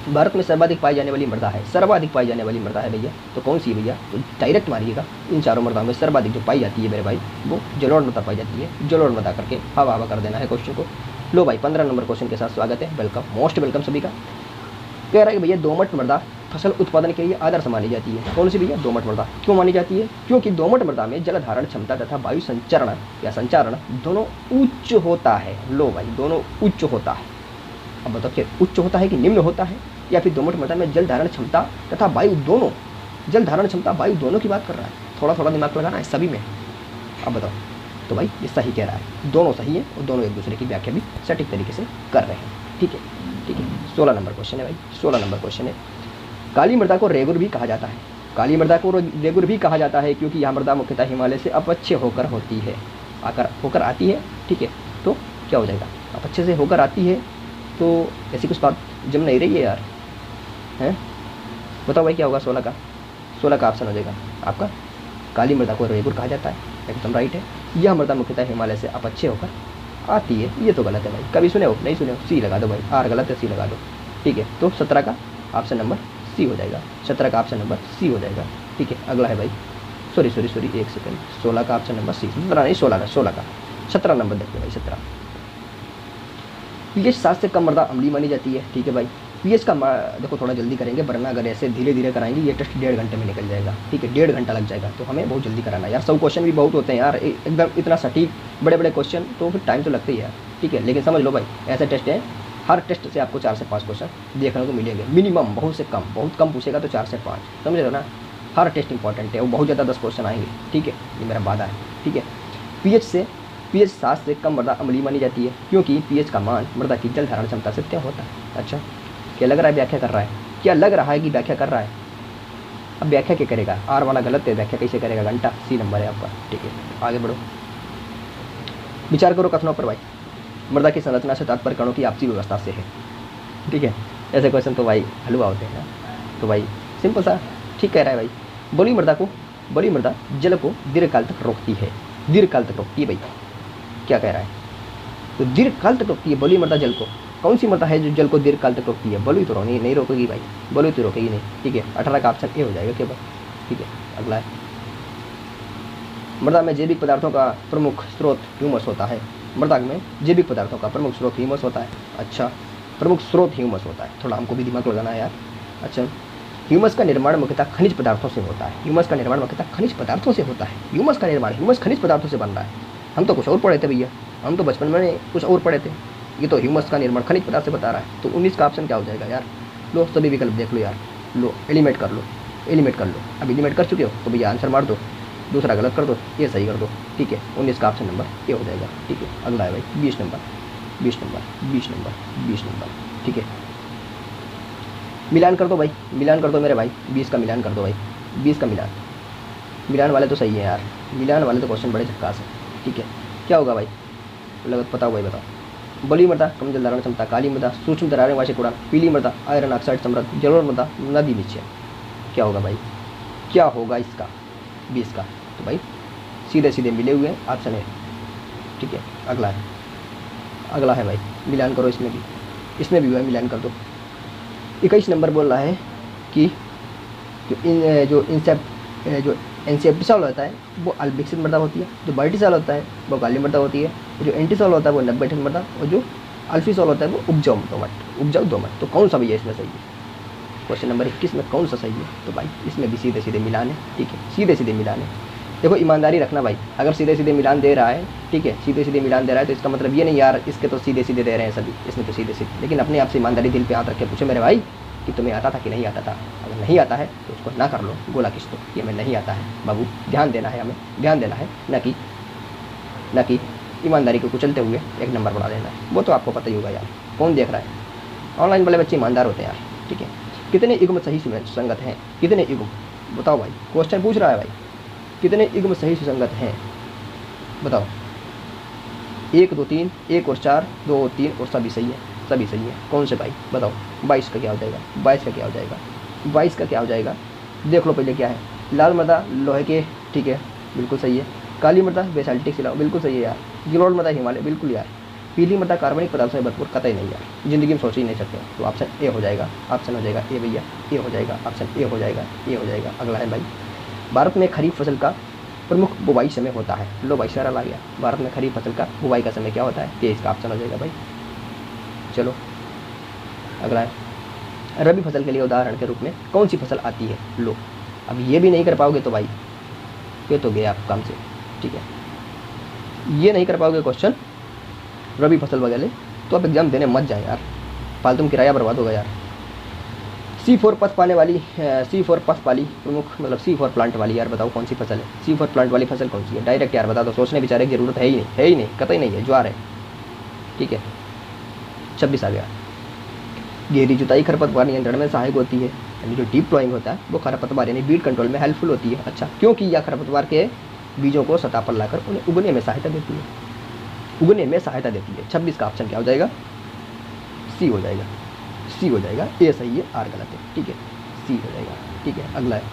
[SPEAKER 1] भारत में सर्वाधिक पाई जाने वाली मृदा है, सर्वाधिक पाई जाने वाली मृदा है भैया, तो कौन सी है भैया, तो डायरेक्ट मारिएगा, इन चारों मृदाओं में सर्वाधिक जो पाई जाती है मेरे भाई, वो जलोढ़ मृदा पाई जाती है। जलोढ़ मृदा करके हवा हवा कर देना है क्वेश्चन को। लो भाई 15 नंबर क्वेश्चन के साथ स्वागत है, वेलकम, मोस्ट वेलकम सभी का। कह रहा है कि भैया दोमट मृदा फसल उत्पादन के लिए आदर्श मानी जाती है। कौन सी भैया, दोमट मृदा। क्यों मानी जाती है, क्योंकि दोमट मृदा में जल धारण क्षमता तथा वायु संचरण या संचारण दोनों उच्च होता है। लो भाई, दोनों उच्च होता है। अब बताओ उच्च होता है कि निम्न होता है, या फिर दोमट मृदा में जल धारण क्षमता तथा वायु दोनों, जल धारण क्षमता वायु दोनों की बात कर रहा है, थोड़ा थोड़ा दिमाग लगाना है सभी में। अब बताओ, तो भाई ये सही कह रहा है, दोनों सही है और दोनों एक दूसरे की व्याख्या भी सटीक तरीके से कर रहे हैं। ठीक है, ठीक है, 16 नंबर क्वेश्चन है भाई, 16 नंबर क्वेश्चन है, काली मृदा को रेगुर भी कहा जाता है। काली मृदा को रेगुर भी कहा जाता है क्योंकि यह मृदा मुख्यतः हिमालय से अपक्षय होकर होती है, होकर आती है। ठीक है, तो क्या हो जाएगा, अपक्षय से होकर आती है, तो ऐसी कुछ बात जम नहीं रही है यार, हैं, बताओ भाई क्या होगा। 16 का ऑप्शन हो जाएगा आपका, काली मृदा को रेगुर कहा जाता है, एकदम राइट है। यह मृदा मुख्यतः हिमालय से अपक्षय होकर आती है, ये तो गलत है भाई, कभी सुने हो, नहीं सुने हो, सी लगा दो भाई, आर गलत है, सी लगा दो। ठीक है, तो 17 का ऑप्शन नंबर सी हो जाएगा, 17 का ऑप्शन नंबर सी हो जाएगा। ठीक है, अगला है भाई, सॉरी 1 सेकंड, 16 का ऑप्शन नंबर सी, 17 नहीं, 16 का 17 नंबर देखते भाई, 17। पीएच 7 से कम मृदा अम्लीय मानी जाती है। ठीक है भाई, पीएच का देखो थोड़ा जल्दी करेंगे, वरना अगर ऐसे धीरे धीरे कराएंगे ये टेस्ट 1.5 घंटे में निकल जाएगा। ठीक है, 1.5 घंटा लग जाएगा, तो हमें बहुत जल्दी कराना है यार, 100 क्वेश्चन भी बहुत होते हैं यार, एकदम इतना सटीक बड़े बड़े क्वेश्चन, तो फिर टाइम तो लगता ही है। ठीक है, लेकिन समझ लो भाई, ऐसे टेस्ट है, हर टेस्ट से आपको 4 से 5 क्वेश्चन देखने को मिलेंगे मिनिमम, बहुत से कम, बहुत कम पूछेगा तो 4 से 5, समझ रहे हो ना, हर टेस्ट इंपॉर्टेंट है, वो बहुत ज़्यादा 10 क्वेश्चन आएंगे। ठीक है, ये मेरा वादा है। ठीक है, पीएच 7 से कम मृदा अम्लीय मानी जाती है क्योंकि पीएच का मान मृदा की जल धारण क्षमता से तय होता है। अच्छा, क्या लग रहा है व्याख्या कर रहा है, क्या लग रहा है कि व्याख्या कर रहा है, अब व्याख्या क्या करेगा, आर वाला गलत है, व्याख्या कैसे करेगा, घंटा, सी नंबर है आपका। ठीक है, आगे बढ़ो, विचार करो कथनों पर भाई। मृदा की संरचना से तात्पर्य कणों की आपसी व्यवस्था से है। ठीक है, ऐसे क्वेश्चन तो भाई हलवा होते हैं ना, तो भाई सिंपल सा ठीक कह रहा है भाई। बड़ी मृदा जल को दीर्घकाल तक रोकती है, दीर्घकाल तक रोकती है भाई, क्या कह रहा है, तो दीर्घकाल तक रोकती है बड़ी मृदा जल को, कौन सी मृदा है जो जल को दीर्घकाल तक रोकती है? बलुई तो नहीं रोकेगी भाई, बलुई तो रोकेगी नहीं, ठीक है। 18 का ऑप्शन ए हो जाएगा केवल, ठीक है। अगला है, मृदा में जैविक पदार्थों का प्रमुख स्रोत ह्यूमस होता है। मृदा में जैविक पदार्थों का प्रमुख स्रोत ह्यूमस होता है। अच्छा, प्रमुख स्रोत ह्यूमस होता है, थोड़ा हमको भी दिमाग लगाना है यार। अच्छा, ह्यूमस का निर्माण मुख्यतः खनिज पदार्थों से होता है। ह्यूमस का निर्माण मुख्यतः खनिज पदार्थों से होता है। ह्यूमस का निर्माण, ह्यूमस खनिज पदार्थों से बन रहा है। हम तो कुछ और पढ़े थे भैया, हम तो बचपन में कुछ और पढ़े थे, ये तो ह्यूमस का निर्माण खनिज पदार्थ से बता रहा है। तो 19 का ऑप्शन क्या हो जाएगा यार? लो सभी विकल्प देख लो यार, लो एलिमेट कर लो, एलिमेट कर लो। अब एलिमेट कर चुके हो तो भैया आंसर मार दो, दूसरा गलत कर दो, ये सही कर दो, ठीक है। 19 का ऑप्शन नंबर ए हो जाएगा, ठीक है। अगला है भाई 20 नंबर, 20 नंबर, 20 नंबर, 20 नंबर, ठीक है। मिलान कर दो भाई, मिलान कर दो मेरे भाई, 20 का मिलान कर दो भाई, 20 का मिलान। मिलान वाले तो सही है यार, मिलान वाले तो क्वेश्चन बड़े झक्कास है, ठीक है। क्या होगा भाई? लगत बताओ भाई, बताओ। बली मृदा कम जल धारण क्षमता, काली मृदा सूक्ष्म दरारें वार्षिक उड़ान, पीली मृदा आयरन ऑक्साइड समृद्ध, जलोढ़ मृदा नदी नीचे। क्या होगा भाई? क्या होगा इसका 20 का? तो भाई सीधे सीधे मिले हुए हैं, ऑप्शन है, ठीक है। अगला है, अगला है भाई, मिलान करो इसमें भी, इसमें भी भाई मिलान कर दो। 21 नंबर बोल रहा है कि जो इंसेप्टिसॉल होता है वो अल्बिक्सित मृदा होती है, जो वर्टिसॉल होता है वो काली मृदा होती है, जो एंटीसॉल होता है वो नब्बेठन मृदा, और जो अल्फीसॉल होता है वो उपजाऊ दोमट। तो कौन सा भैया इसमें सही है? क्वेश्चन नंबर 21 में कौन सा सही है? तो भाई इसमें भी सीधे सीधे मिलान है, ठीक है, सीधे सीधे मिलान है। देखो ईमानदारी रखना भाई, अगर सीधे सीधे मिलान दे रहा है, ठीक है, सीधे सीधे मिलान दे रहा है तो इसका मतलब ये नहीं यार इसके तो सीधे सीधे दे रहे हैं सभी, इसमें तो सीधे सीधे। लेकिन अपने आप से ईमानदारी दिल पे हाथ रख के पूछे मेरे भाई कि तुम्हें आता था कि नहीं आता था। अगर नहीं आता है तो उसको ना कर लो, बोला किस तो कि हमें नहीं आता है बाबू, ध्यान देना है, हमें ध्यान देना है, न कि ईमानदारी को कुचलते हुए एक नंबर बढ़ा देना है। वो तो आपको पता ही होगा यार, कौन देख रहा है? ऑनलाइन वाले बच्चे ईमानदार होते हैं यार, ठीक है। कितने युग्म सही सुसंगत हैं? कितने युग्म बताओ भाई, क्वेश्चन पूछ रहा है भाई, कितने युग्म सही सुसंगत हैं बताओ? 1 2 3, 1 और 4, 2 और 3 और सभी सही है, सभी सही है। कौन से भाई बताओ? 22 का क्या हो जाएगा? 22 का क्या हो जाएगा? 22 का क्या हो जाएगा? देख लो पहले क्या है। लाल मृदा लोहे के, ठीक है, बिल्कुल सही है। काली मृदा बेसाल्टिक सिलाओ, बिल्कुल सही है यार। जलोढ़ मृदा हिमालय, बिल्कुल यार। पीली मृदा कार्बनिक पदार्थों से भरपूर, कतई नहीं यार, जिंदगी में सोच ही नहीं सकते। तो ऑप्शन ए हो जाएगा, ऑप्शन हो जाएगा ए भैया, ए हो जाएगा, ऑप्शन ए हो जाएगा, ए हो जाएगा। अगला है भाई, भारत में खरीफ फसल का प्रमुख बुवाई समय होता है। लो भाई सारा ला गया, भारत में खरीफ फसल का बुवाई का समय क्या होता है? 23 का ऑप्शन हो जाएगा भाई। चलो अगला है, रबी फसल के लिए उदाहरण के रूप में कौन सी फसल आती है? लो अब ये भी नहीं कर पाओगे तो भाई ये तो गया आप काम से, ठीक है। ये नहीं कर पाओगे क्वेश्चन रबी फसल वगैरह तो आप एग्जाम देने मत जाए यार, फालतू में किराया बर्बाद होगा यार। C4 पथ पाने वाली, C4 पथ वाली प्रमुख मतलब C4 प्लांट वाली यार बताओ कौन सी फसल है? C4 प्लांट वाली फसल कौन सी है? डायरेक्ट यार बता दो, सोचने बेचारे की जरूरत है ही नहीं, है ही नहीं, कतई नहीं है, ज्वार है, ठीक है। 26 आ गया, गहरी जुताई खरपतवार नियंत्रण में सहायक होती है, यानी जो डीप प्लॉइंग होता है वो खरपतवार यानी बीट कंट्रोल में हेल्पफुल होती है। अच्छा, क्योंकि यह खरपतवार के बीजों को सतह पर लाकर उन्हें उगने में सहायता देती है, उगने में सहायता देती है। 26 का ऑप्शन क्या हो जाएगा? सी हो जाएगा, सी हो जाएगा, ए सही है, आर गलत है, ठीक है, सी हो जाएगा, ठीक है। अगला है,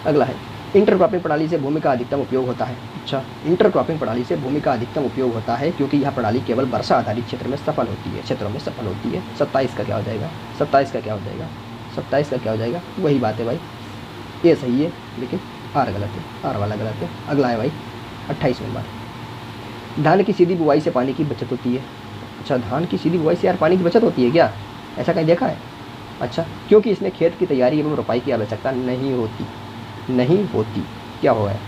[SPEAKER 1] अगला है, इंटरक्रॉपिंग प्रणाली से भूमि का अधिकतम उपयोग होता है। अच्छा, इंटरक्रॉपिंग प्रणाली से भूमि का अधिकतम उपयोग होता है क्योंकि यह प्रणाली केवल वर्षा आधारित क्षेत्र में सफल होती है, क्षेत्रों में सफल होती है। 27 का क्या हो जाएगा? 27 का क्या हो जाएगा? 27 का क्या हो जाएगा? वही बात है भाई, ए सही है लेकिन आर गलत है, आर वाला गलत है। अगला है भाई 28 नंबर, धान की सीधी बुवाई से पानी की बचत होती है। अच्छा, धान की सीधी बुवाई से यार पानी की बचत होती है क्या? ऐसा कहीं देखा है? अच्छा, क्योंकि इसमें खेत की तैयारी एवं रोपाई की आवश्यकता नहीं होती, नहीं होती। क्या हुआ है?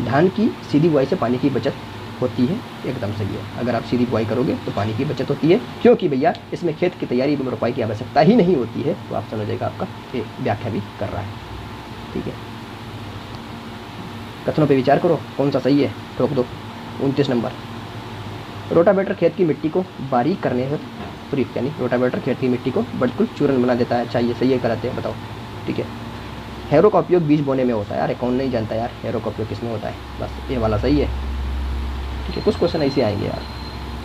[SPEAKER 1] धान की सीधी बुआई से पानी की बचत होती है, एकदम सही है। अगर आप सीधी बुआई करोगे तो पानी की बचत होती है क्योंकि भैया इसमें खेत की तैयारी एवं रोपाई की आवश्यकता ही नहीं होती है। तो ऑप्शन हो जाएगा आपका ए, व्याख्या भी कर रहा है, ठीक है। कथनों पे विचार करो कौन सा सही है, ठोक दो। 29 नंबर, रोटावेटर खेत की मिट्टी को बारीक करने हेतु प्रयुक्त, यानी रोटावेटर खेत की मिट्टी को बिल्कुल चूर्ण बना देता है। अच्छा, ये सही है गलत है बताओ, ठीक है। हैरो का उपयोग बीज बोने में होता है। अरे कौन नहीं जानता यार हैरो का उपयोग किसमें होता है? बस ये वाला सही है, ठीक है। कुछ क्वेश्चन ऐसे आएंगे यार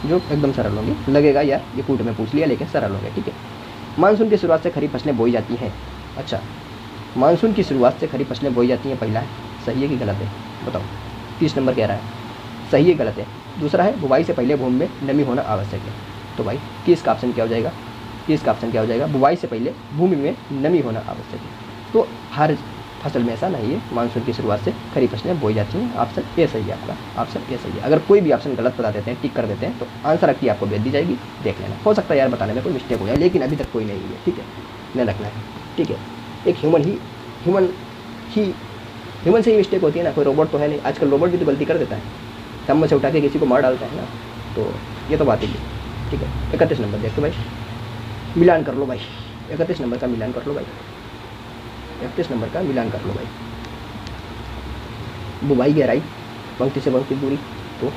[SPEAKER 1] जो एकदम सरल होंगे, लगेगा यार ये कूट में पूछ लिया लेकिन सरल होंगे, ठीक है। मानसून की शुरुआत से खरीफ फसलें बोई जाती हैं। अच्छा, मानसून की शुरुआत से खरीफ फसलें बोई जाती हैं, पहला है, सही है कि गलत है बताओ? 30 नंबर कह रहा है सही है गलत है। दूसरा है बुवाई से पहले भूमि में नमी होना आवश्यक है। तो भाई किस का ऑप्शन क्या हो जाएगा, किस का ऑप्शन क्या हो जाएगा, बुवाई से पहले भूमि में नमी होना आवश्यक है। तो हर फसल में ऐसा नहीं है, मानसून की शुरुआत से खरीफ फसलें बोई जाती हैं। ऑप्शन ए सही है आपका, ऑप्शन ए सही है। अगर कोई भी ऑप्शन गलत बता देते हैं, टिक कर देते हैं, तो आंसर की आपको भेज दी जाएगी, देख लेना। हो सकता है यार बताने में कोई मिस्टेक हो जाए, लेकिन अभी तक कोई नहीं है, ठीक है, नहीं रखना है, ठीक है। एक ह्यूमन से ही मिस्टेक होती है ना, कोई रोबोट तो है नहीं। आजकल रोबोट भी तो गलती कर देता है, चम्मच से उठा के किसी को मार डालता है ना, तो ये तो बात ही है, ठीक है। 31 नंबर देखो भाई, मिलान कर लो भाई, 31 नंबर का मिलान कर लो भाई, 31 नंबर का मिलान कर लो भाई। बुवाई गहराई, पंक्ति से पंक्ति दूरी, तो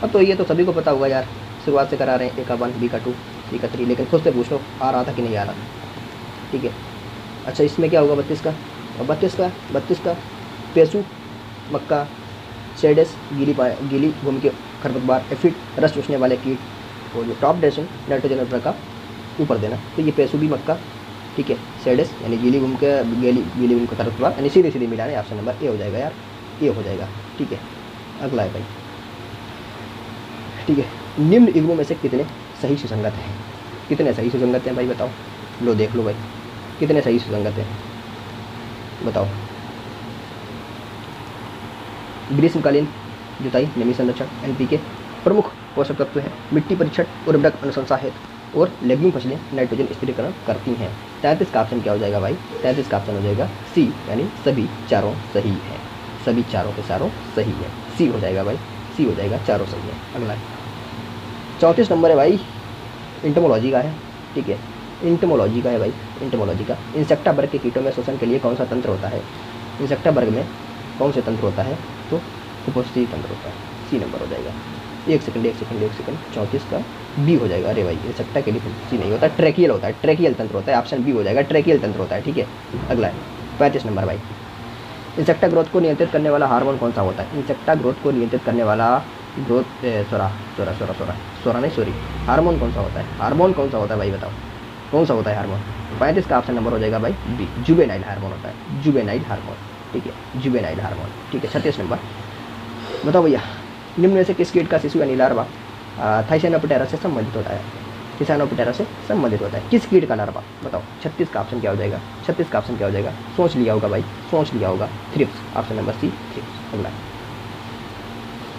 [SPEAKER 1] अब तो ये तो सभी को पता होगा यार, शुरुआत से करा रहे हैं, ए का 1, बी का 2, सी का 3, लेकिन खुद से पूछ लो आ रहा था कि नहीं आ रहा था, ठीक है। अच्छा इसमें क्या होगा 32 का, और 32 का पेसू, मक्का, सेडेस, गीली भूमि के खरपतवार, एफिड, रस चूसने वाले कीट, और जो टॉप ड्रेसिंग नाइट्रोजन उर्वरक का ऊपर देना। तो ये पेसू भी मक्का, ठीक है, सेडेस यानी गीली भूमि के गीली भूमि का खरपतवार, यानी सीधे मिलाने, ऑप्शन नंबर ए हो जाएगा यार, ए हो जाएगा, ठीक है। अगला है भाई, ठीक है, निम्न युग्मों में से कितने सही सुसंगत हैं, कितने सही सुसंगत हैं भाई बताओ, लो देख लो भाई, कितने सही सुसंगत हैं बताओ। ग्रीष्मकालीन जुताई, नमी संरक्षण, एनपीके प्रमुख पोषक तत्व है, मिट्टी परीक्षण, उर्वरक अनुशंसा हेतु, और लेग्यूम फसलें नाइट्रोजन स्थिरीकरण करती हैं। 33 का ऑप्शन क्या हो जाएगा भाई, 33 का ऑप्शन हो जाएगा सी, यानी सभी चारों सही है, सभी चारों के चारों सही है, सी हो जाएगा भाई, सी हो जाएगा, चारों सही है। अगला 34 नंबर है भाई, इंटमोलॉजी का है, ठीक है, इंटमोलॉजी का है भाई, इंटमोलॉजी का। इंसेक्टा वर्ग के कीटों में शोषण के लिए कौन सा तंत्र होता है, इंसेक्टा वर्ग में कौन से तंत्र होता है, तो उपस्थिति तंत्र होता है, सी नंबर हो जाएगा। एक सेकंड 34 का बी हो जाएगा। अरे भाई इंसेक्टा के लिए सी नहीं होता, ट्रैकियल होता है, ट्रैकियल तंत्र होता है, ऑप्शन बी हो जाएगा, ट्रैकियल तंत्र होता है, ठीक है। अगला है 35 नंबर भाई, इंसेक्टा ग्रोथ को नियंत्रित करने वाला हार्मोन कौन सा होता है, इंसेक्टा ग्रोथ को नियंत्रित करने वाला हार्मोन कौन सा होता है, हार्मोन कौन सा होता है भाई बताओ, कौन सा होता है हार्मोन। 35 का ऑप्शन नंबर हो जाएगा भाई बी, जुवेनाइल हार्मोन होता है, जुवेनाइल हार्मोन, ठीक है, जुवेनाइल हार्मोन, ठीक है। 36 नंबर बताओ भैया, निम्न में से किस कीट का शिशु यानी लार्वा थाइसैनोपिटेरा से संबंधित होता है, थाइसैनोपिटेरा से संबंधित होता है, किस कीट का लार्वा बताओ। 36 का ऑप्शन क्या हो जाएगा, 36 का ऑप्शन क्या हो जाएगा, सोच लिया होगा भाई, सोच लिया होगा, thrips, option number C, thrips. अगला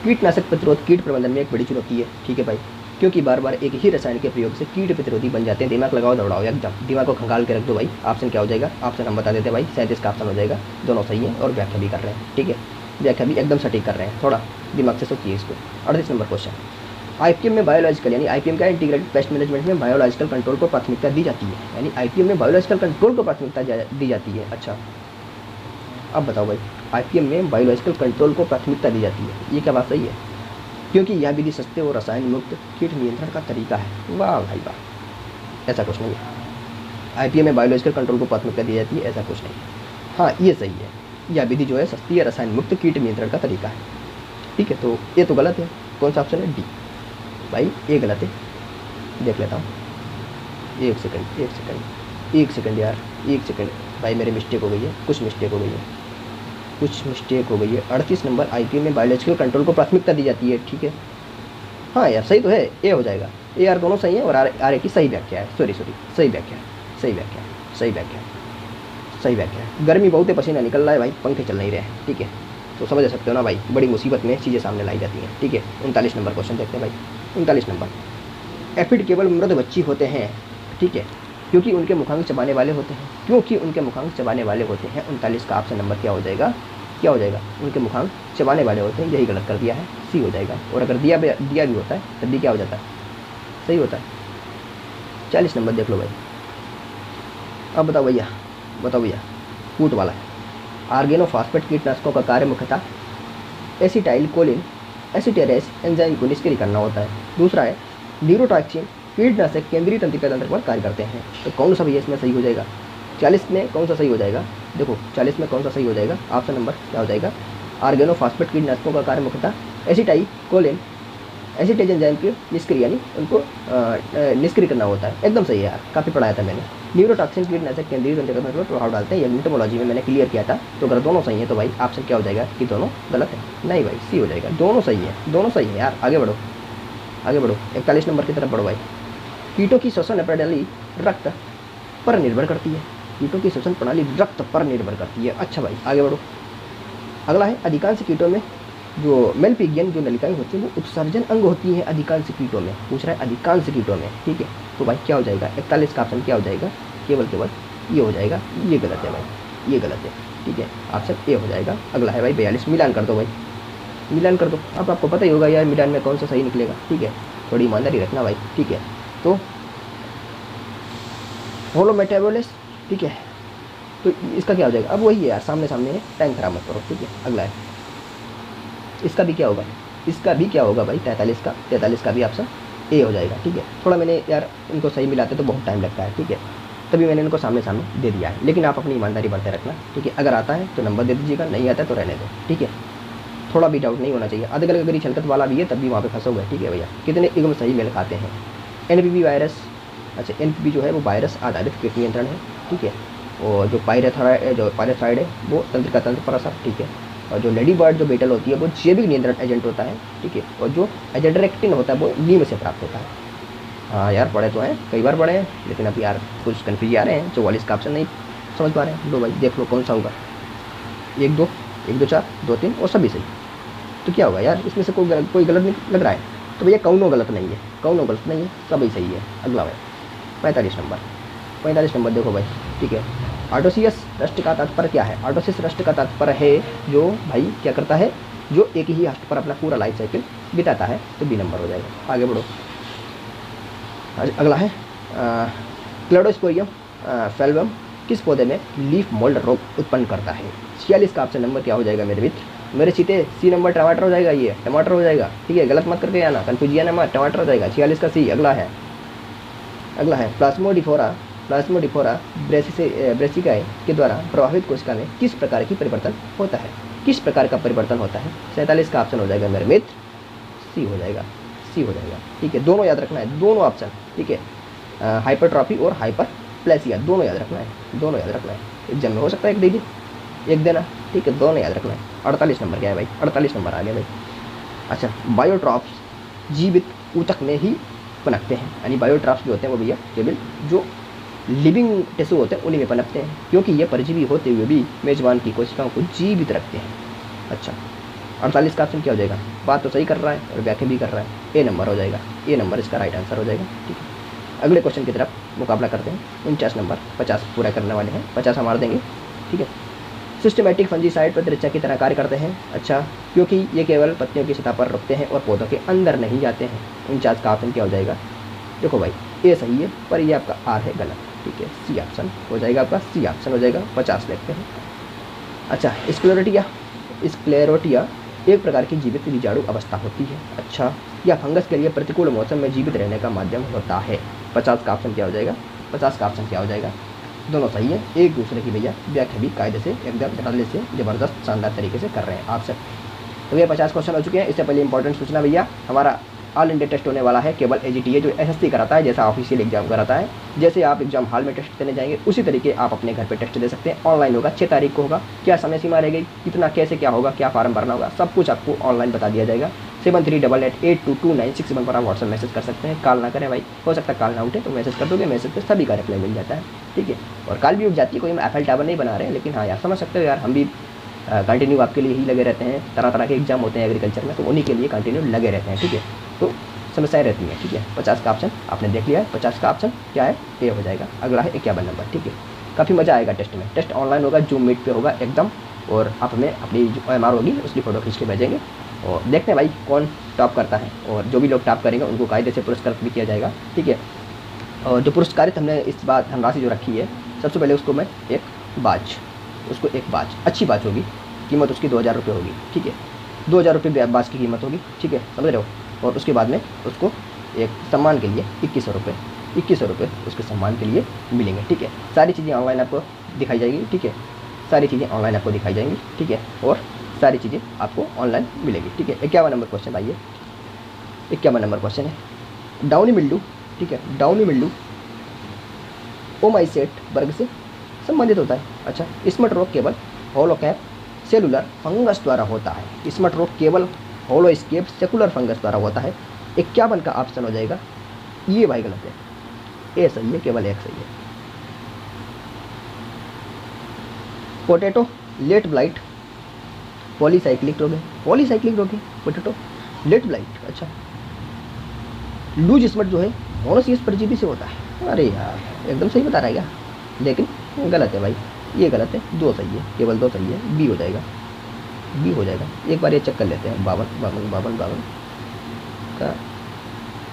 [SPEAKER 1] कीटनाशक प्रतिरोध कीट प्रबंधन में एक बड़ी चुनौती है, ठीक है भाई, क्योंकि बार बार एक ही रसायन के प्रयोग से कीट प्रतिरोधी बन जाते हैं। दिमाग लगाओ दौड़ाओ एकदम, दिमाग को खंगाल के रख दो भाई। ऑप्शन क्या हो जाएगा, ऑप्शन हम बता देते हैं भाई, 37 का ऑप्शन हो जाएगा, दोनों सही है और व्याख्या भी कर रहे हैं, ठीक है, व्याख्या भी एकदम सटीक कर रहे हैं, थोड़ा दिमाग से सोचिए इसको। 38 नंबर क्वेश्चन, आईपीएम में बायोलॉजिकल यानी आईपीएम का इंटीग्रेटेड पेस्ट मैनेजमेंट में बायोलॉजिकल कंट्रोल को प्राथमिकता दी जाती है, यानी आईपीएम में बायोलॉजिकल कंट्रोल को प्राथमिकता दी जाती है। अच्छा अब बताओ भाई, आईपीएम में बायोलॉजिकल कंट्रोल को प्राथमिकता दी जाती है, ये क्या बात सही है, क्योंकि यह विधि सस्ते और रसायन मुक्त कीट नियंत्रण का तरीका है। वाह भाई वाह, ऐसा कुछ नहीं है, आईपीएम में बायोलॉजिकल कंट्रोल को प्राथमिकता दी जाती है, ऐसा कुछ नहीं है। हाँ ये सही है, यह विधि जो है सस्ती है, रसायन मुक्त कीट नियंत्रण का तरीका है, ठीक है। तो ये तो गलत है, कौन सा ऑप्शन है, डी भाई, ये गलत है, देख लेता हूँ, एक सेकंड यार, एक सेकंड भाई, मेरी मिस्टेक हो गई है, कुछ मिस्टेक हो गई है। 38 नंबर, आईपीएम में बायोलॉजिकल कंट्रोल को प्राथमिकता दी जाती है, ठीक है। हाँ यार सही तो है, ए हो जाएगा, ए आर दोनों सही है, और आर ए की सही व्याख्या है, सॉरी सही व्याख्या है। गर्मी बहुत है, पसीना निकल रहा है भाई, पंखे चल नहीं रहे हैं, ठीक है, तो समझ सकते हो ना भाई, बड़ी मुसीबत में चीज़ें सामने लाई जाती हैं, ठीक है। 39 नंबर क्वेश्चन देखते हैं भाई, 39 नंबर, एफिड केवल मृद बच्ची होते हैं, ठीक है, क्योंकि उनके मुखांग चबाने वाले होते हैं, 39 का ऑप्शन नंबर क्या हो जाएगा, उनके मुखांग चबाने वाले होते हैं, यही गलत कर दिया है, सी हो जाएगा। और अगर दिया भी होता है तब भी क्या हो जाता है, सही होता है। 40 नंबर देख लो भाई, अब बताओ भैया, फूट वाला है, आर्गेनोफॉस्फेट कीटनाशकों का कार्य मुख्यतः एसिटाइल कोलिन एसिटेरेस एंजाइम को निष्क्रिय करना होता है। दूसरा है न्यूरोटॉक्सिन, कीटनाशक केंद्रीय तंत्रिका तंत्र पर कार्य करते हैं। तो कौन सा भैया इसमें सही हो जाएगा, 40 में कौन सा सही हो जाएगा, देखो 40 में कौन सा सही हो जाएगा, ऑप्शन नंबर क्या हो जाएगा, आर्गेनोफॉस्फेट कीटनाशकों का कार्य मुख्यतः एसिटाइल कोलिन एसिटेज एंजाइम के निष्क्रिय यानी उनको निष्क्रिय करना होता है, एकदम सही है यार, काफ़ी पढ़ाया था मैंने। न्यूरोटॉक्सिन कीटनाशक केंद्रीय तंत्रिका तंत्र पर प्रभाव डालते हैं, ये एंटोमोलॉजी में मैंने क्लियर किया था। तो अगर दोनों सही है तो भाई ऑप्शन क्या हो जाएगा कि दोनों गलत है, नहीं भाई सी हो जाएगा, दोनों सही है यार। आगे बढ़ो 41 नंबर की तरफ बढ़ो भाई, कीटों की श्वसन प्रणाली रक्त पर निर्भर करती है। कीटों की श्वसन प्रणाली रक्त पर निर्भर करती है। अच्छा भाई आगे बढ़ो। अगला है अधिकांश कीटों में जो मेलपिगियन जो नलिकाएं होती हैं वो उत्सर्जन अंग होती हैं अधिकांश कीटों में। पूछ रहा है अधिकांश कीटों में, ठीक है। तो भाई क्या हो जाएगा 41 का ऑप्शन क्या हो जाएगा, केवल ये हो जाएगा। ये गलत है भाई, ये गलत है, ठीक है। ऑप्शन ए हो जाएगा। अगला है भाई 42, मिलान कर दो भाई, मिलान कर दो। अब आपको पता ही होगा यार मिलान में कौन सा सही निकलेगा, ठीक है। थोड़ी ईमानदारी रखना भाई, ठीक है। तो होलो मेटाबोलिस, ठीक है। तो इसका क्या हो जाएगा, अब वही है यार, सामने सामने है, टाइम खराब मत करो, ठीक है। अगला है इसका भी क्या होगा, इसका भी क्या होगा भाई 43 का भी ऑप्शन ए हो जाएगा, ठीक है। थोड़ा मैंने यार इनको सही मिलाते तो बहुत टाइम लगता है, ठीक है, तभी मैंने इनको सामने सामने दे दिया है। लेकिन आप अपनी ईमानदारी बढ़ते रखना, ठीक है। अगर आता है तो नंबर दे दीजिएगा, नहीं आता तो रहने दो, ठीक है। थोड़ा भी डाउट नहीं होना चाहिए। अगर अगर छलकत वाला भी है तब भी वहाँ पे फंसोगे, ठीक है भैया। कितने एकदम सही मेल खाते हैं। एनपीवी वायरस, अच्छा एनपीवी जो है वो वायरस आधारित कीट नियंत्रण है, ठीक है। और जो पायरेथ्राइड है वो तंत्र का तंत्र पर असर, ठीक है। और जो लेडी बर्ड जो बेटल होती है वो जैविक नियंत्रण एजेंट होता है, ठीक है। और जो एजेड्रेक्टिन होता है वो नीम से प्राप्त होता है। हाँ यार पढ़े तो हैं, कई बार पढ़े हैं, लेकिन अब यार कुछ कन्फ्यूज आ रहे हैं। 44 का ऑप्शन नहीं समझ पा रहे हैं। लो भाई देख लो कौन सा होगा, 1 2 4 2 3 और सभी सही। तो क्या होगा यार, इसमें से कोई गलत नहीं लग रहा है। तो भैया कौनो गलत नहीं है, कौनो गलत नहीं है, सभी सही है। अगला है 45 नंबर देखो भाई, ठीक है। आर्टोसियस रस्ट का तात्पर्य क्या है। आर्टोसियस रस्ट का तात्पर्य है जो भाई क्या करता है, जो एक ही हस्त पर अपना पूरा लाइफ साइकिल बिताता है। तो बी नंबर हो जाएगा। आगे बढ़ो। अगला है क्लोडोस्पोरियम फेल्वम किस पौधे में लीफ मोल्ड रोग उत्पन्न करता है। 46 का ऑप्शन नंबर क्या हो जाएगा मेरे मित्र, मेरे चीते, सी नंबर टमाटर हो जाएगा, ये टमाटर हो जाएगा, ठीक है। गलत मत करके आना, कन्फ्यूजिया नंबर टमाटर हो जाएगा। 46 का सी। अगला है प्लाज्मोडिफोरा ब्रेसिकाए के द्वारा प्रभावित कोशिका में किस प्रकार की परिवर्तन होता है। किस प्रकार का परिवर्तन होता है। 47 का ऑप्शन हो जाएगा मेरे मित्र, सी हो जाएगा, ठीक है। दोनों याद रखना है, दोनों ऑप्शन, ठीक है। हाइपरट्रॉफी और हाइपरप्लेसिया दोनों याद रखना है, एग्जाम में हो सकता है एक दे दी एक देना, ठीक है। दोनों याद रखना है। 48 नंबर क्या है भाई, 48 नंबर आ गया भाई। अच्छा बायोट्रॉप्स जीवित ऊतक में ही पनपते हैं, यानी बायोट्रॉप्स जो होते हैं वो भैया केवल जो लिविंग टिश्यू होते हैं उन्हीं में पनपते हैं, क्योंकि ये परजीवी होते हुए भी मेजबान की कोशिकाओं को जीवित रखते हैं। अच्छा 48 का ऑप्शन क्या हो जाएगा, बात तो सही कर रहा है और व्याख्या भी कर रहा है, ए नंबर हो जाएगा। ए नंबर इसका राइट आंसर हो जाएगा, ठीक है। अगले क्वेश्चन की तरफ मुकाबला करते हैं। 49 नंबर, 50 पूरा करने वाले हैं, 50 हम मार देंगे, ठीक है। सिस्टमेटिक फंजीसाइड प्रतिरक्षा की तरह कार्य करते हैं। अच्छा क्योंकि ये केवल पत्तियों की सतह पर रुकते हैं और पौधों के अंदर नहीं जाते हैं। 49 का ऑप्शन क्या हो जाएगा, देखो भाई ए सही है पर ये आपका आर है गलत, ठीक है। सी ऑप्शन हो जाएगा आपका, सी ऑप्शन हो जाएगा। 50 लिखते हैं। अच्छा स्क्लेरोटिया एक प्रकार की जीवित बीजाणु अवस्था होती है। अच्छा यह फंगस के लिए प्रतिकूल मौसम में जीवित रहने का माध्यम होता है। 50 का ऑप्शन क्या हो जाएगा, 50 का ऑप्शन क्या हो जाएगा। दोनों सही है, एक दूसरे की भैया व्याख्या भी कायदे से एकदम धड़ल्ले से ज़बरदस्त शानदार तरीके से कर रहे हैं आप सब। तो भैया 50 क्वेश्चन हो चुके हैं। इससे पहले इंपॉर्टेंट सूचना भैया, हमारा ऑल इंडिया टेस्ट होने वाला है केवल एजीटीए जो एसएससी कराता है, जैसा ऑफिशियल एग्जाम कराता है। जैसे आप एग्जाम हॉल में टेस्ट देने जाएंगे उसी तरीके आप अपने घर पे टेस्ट दे सकते हैं। ऑनलाइन होगा, 6 तारीख को होगा। क्या समय सीमा रह गई, कितना कैसे क्या होगा, क्या फॉर्म भरना होगा, सब कुछ आपको ऑनलाइन बता दिया जाएगा। 7388822967 पर आप व्हाट्सएप मैसेज कर सकते हैं। कॉल ना करें भाई, हो सकता है कॉल ना उठे तो मैसेज कर दोगे, मैसेज पे सभी का रिप्लाई मिल जाता है, ठीक है। और कॉल भी उठ जाती है, कोई हम एफएल टावर नहीं बना रहे हैं, लेकिन हाँ यार समझ सकते हो यार, हम भी कंटिन्यू आपके लिए ही लगे रहते हैं। तरह तरह के एग्जाम होते हैं एग्रीकल्चर में, तो उन्हीं के लिए कंटिन्यू लगे रहते हैं, ठीक है। तो समस्याएं रहती हैं, ठीक है। 50 का ऑप्शन आपने देख लिया है, 50 का ऑप्शन क्या है, ए हो जाएगा। अगला है 51 नंबर, ठीक है। काफ़ी मज़ा आएगा टेस्ट में। टेस्ट ऑनलाइन होगा, जूम मीट पे होगा एकदम, और आप हमें अपनी जो OMR होगी उसकी फ़ोटो खींच के भेजेंगे और देखते हैं भाई कौन टॉप करता है। और जो भी लोग टॉप करेंगे उनको कायदे से पुरस्कृत भी किया जाएगा, ठीक है। और जो पुरस्कारित हमने इस बार धनराशि जो रखी है, सबसे पहले उसको मैं एक बाज अच्छी बाज होगी, कीमत उसकी 2000 रुपये होगी, ठीक है। 2000 रुपये बाज की कीमत होगी, ठीक है, समझ रहे हो। और उसके बाद में उसको एक सम्मान के लिए 2100 रुपये उसके सम्मान के लिए मिलेंगे, ठीक है। सारी चीज़ें ऑनलाइन आपको दिखाई जाएगी, ठीक है। सारी चीज़ें ऑनलाइन आपको दिखाई जाएंगी, ठीक है। और सारी चीज़ें आपको ऑनलाइन मिलेगी, ठीक है। 51 नंबर क्वेश्चन आइए। 51 नंबर क्वेश्चन है डाउनी मिल्डू, ठीक है। डाउनी मिल्डू ओमाइसेट वर्ग से संबंधित होता है। अच्छा स्मट रोग केवल होलोकैप सेलुलर फंगस द्वारा होता है। स्मट रोग केवल होलोस्केप सेकुलर फंगस द्वारा होता है। 51 का ऑप्शन हो जाएगा, ये भाई गलत है। ए सही है, केवल एक सही है। पोटैटो लेट ब्लाइट पॉलीसाइक्लिक रोग है, पॉलीसाइक्लिक रोग है पोटैटो लेट ब्लाइट। अच्छा, लूज स्मट जो है मोनोसियस परजीवी से होता है। अरे यार एकदम सही बता रहा है क्या, लेकिन गलत है भाई, ये गलत है। 2 सही है, केवल 2 सही है, बी हो जाएगा, बी हो जाएगा। एक बार ये चेक कर लेते हैं, 52 का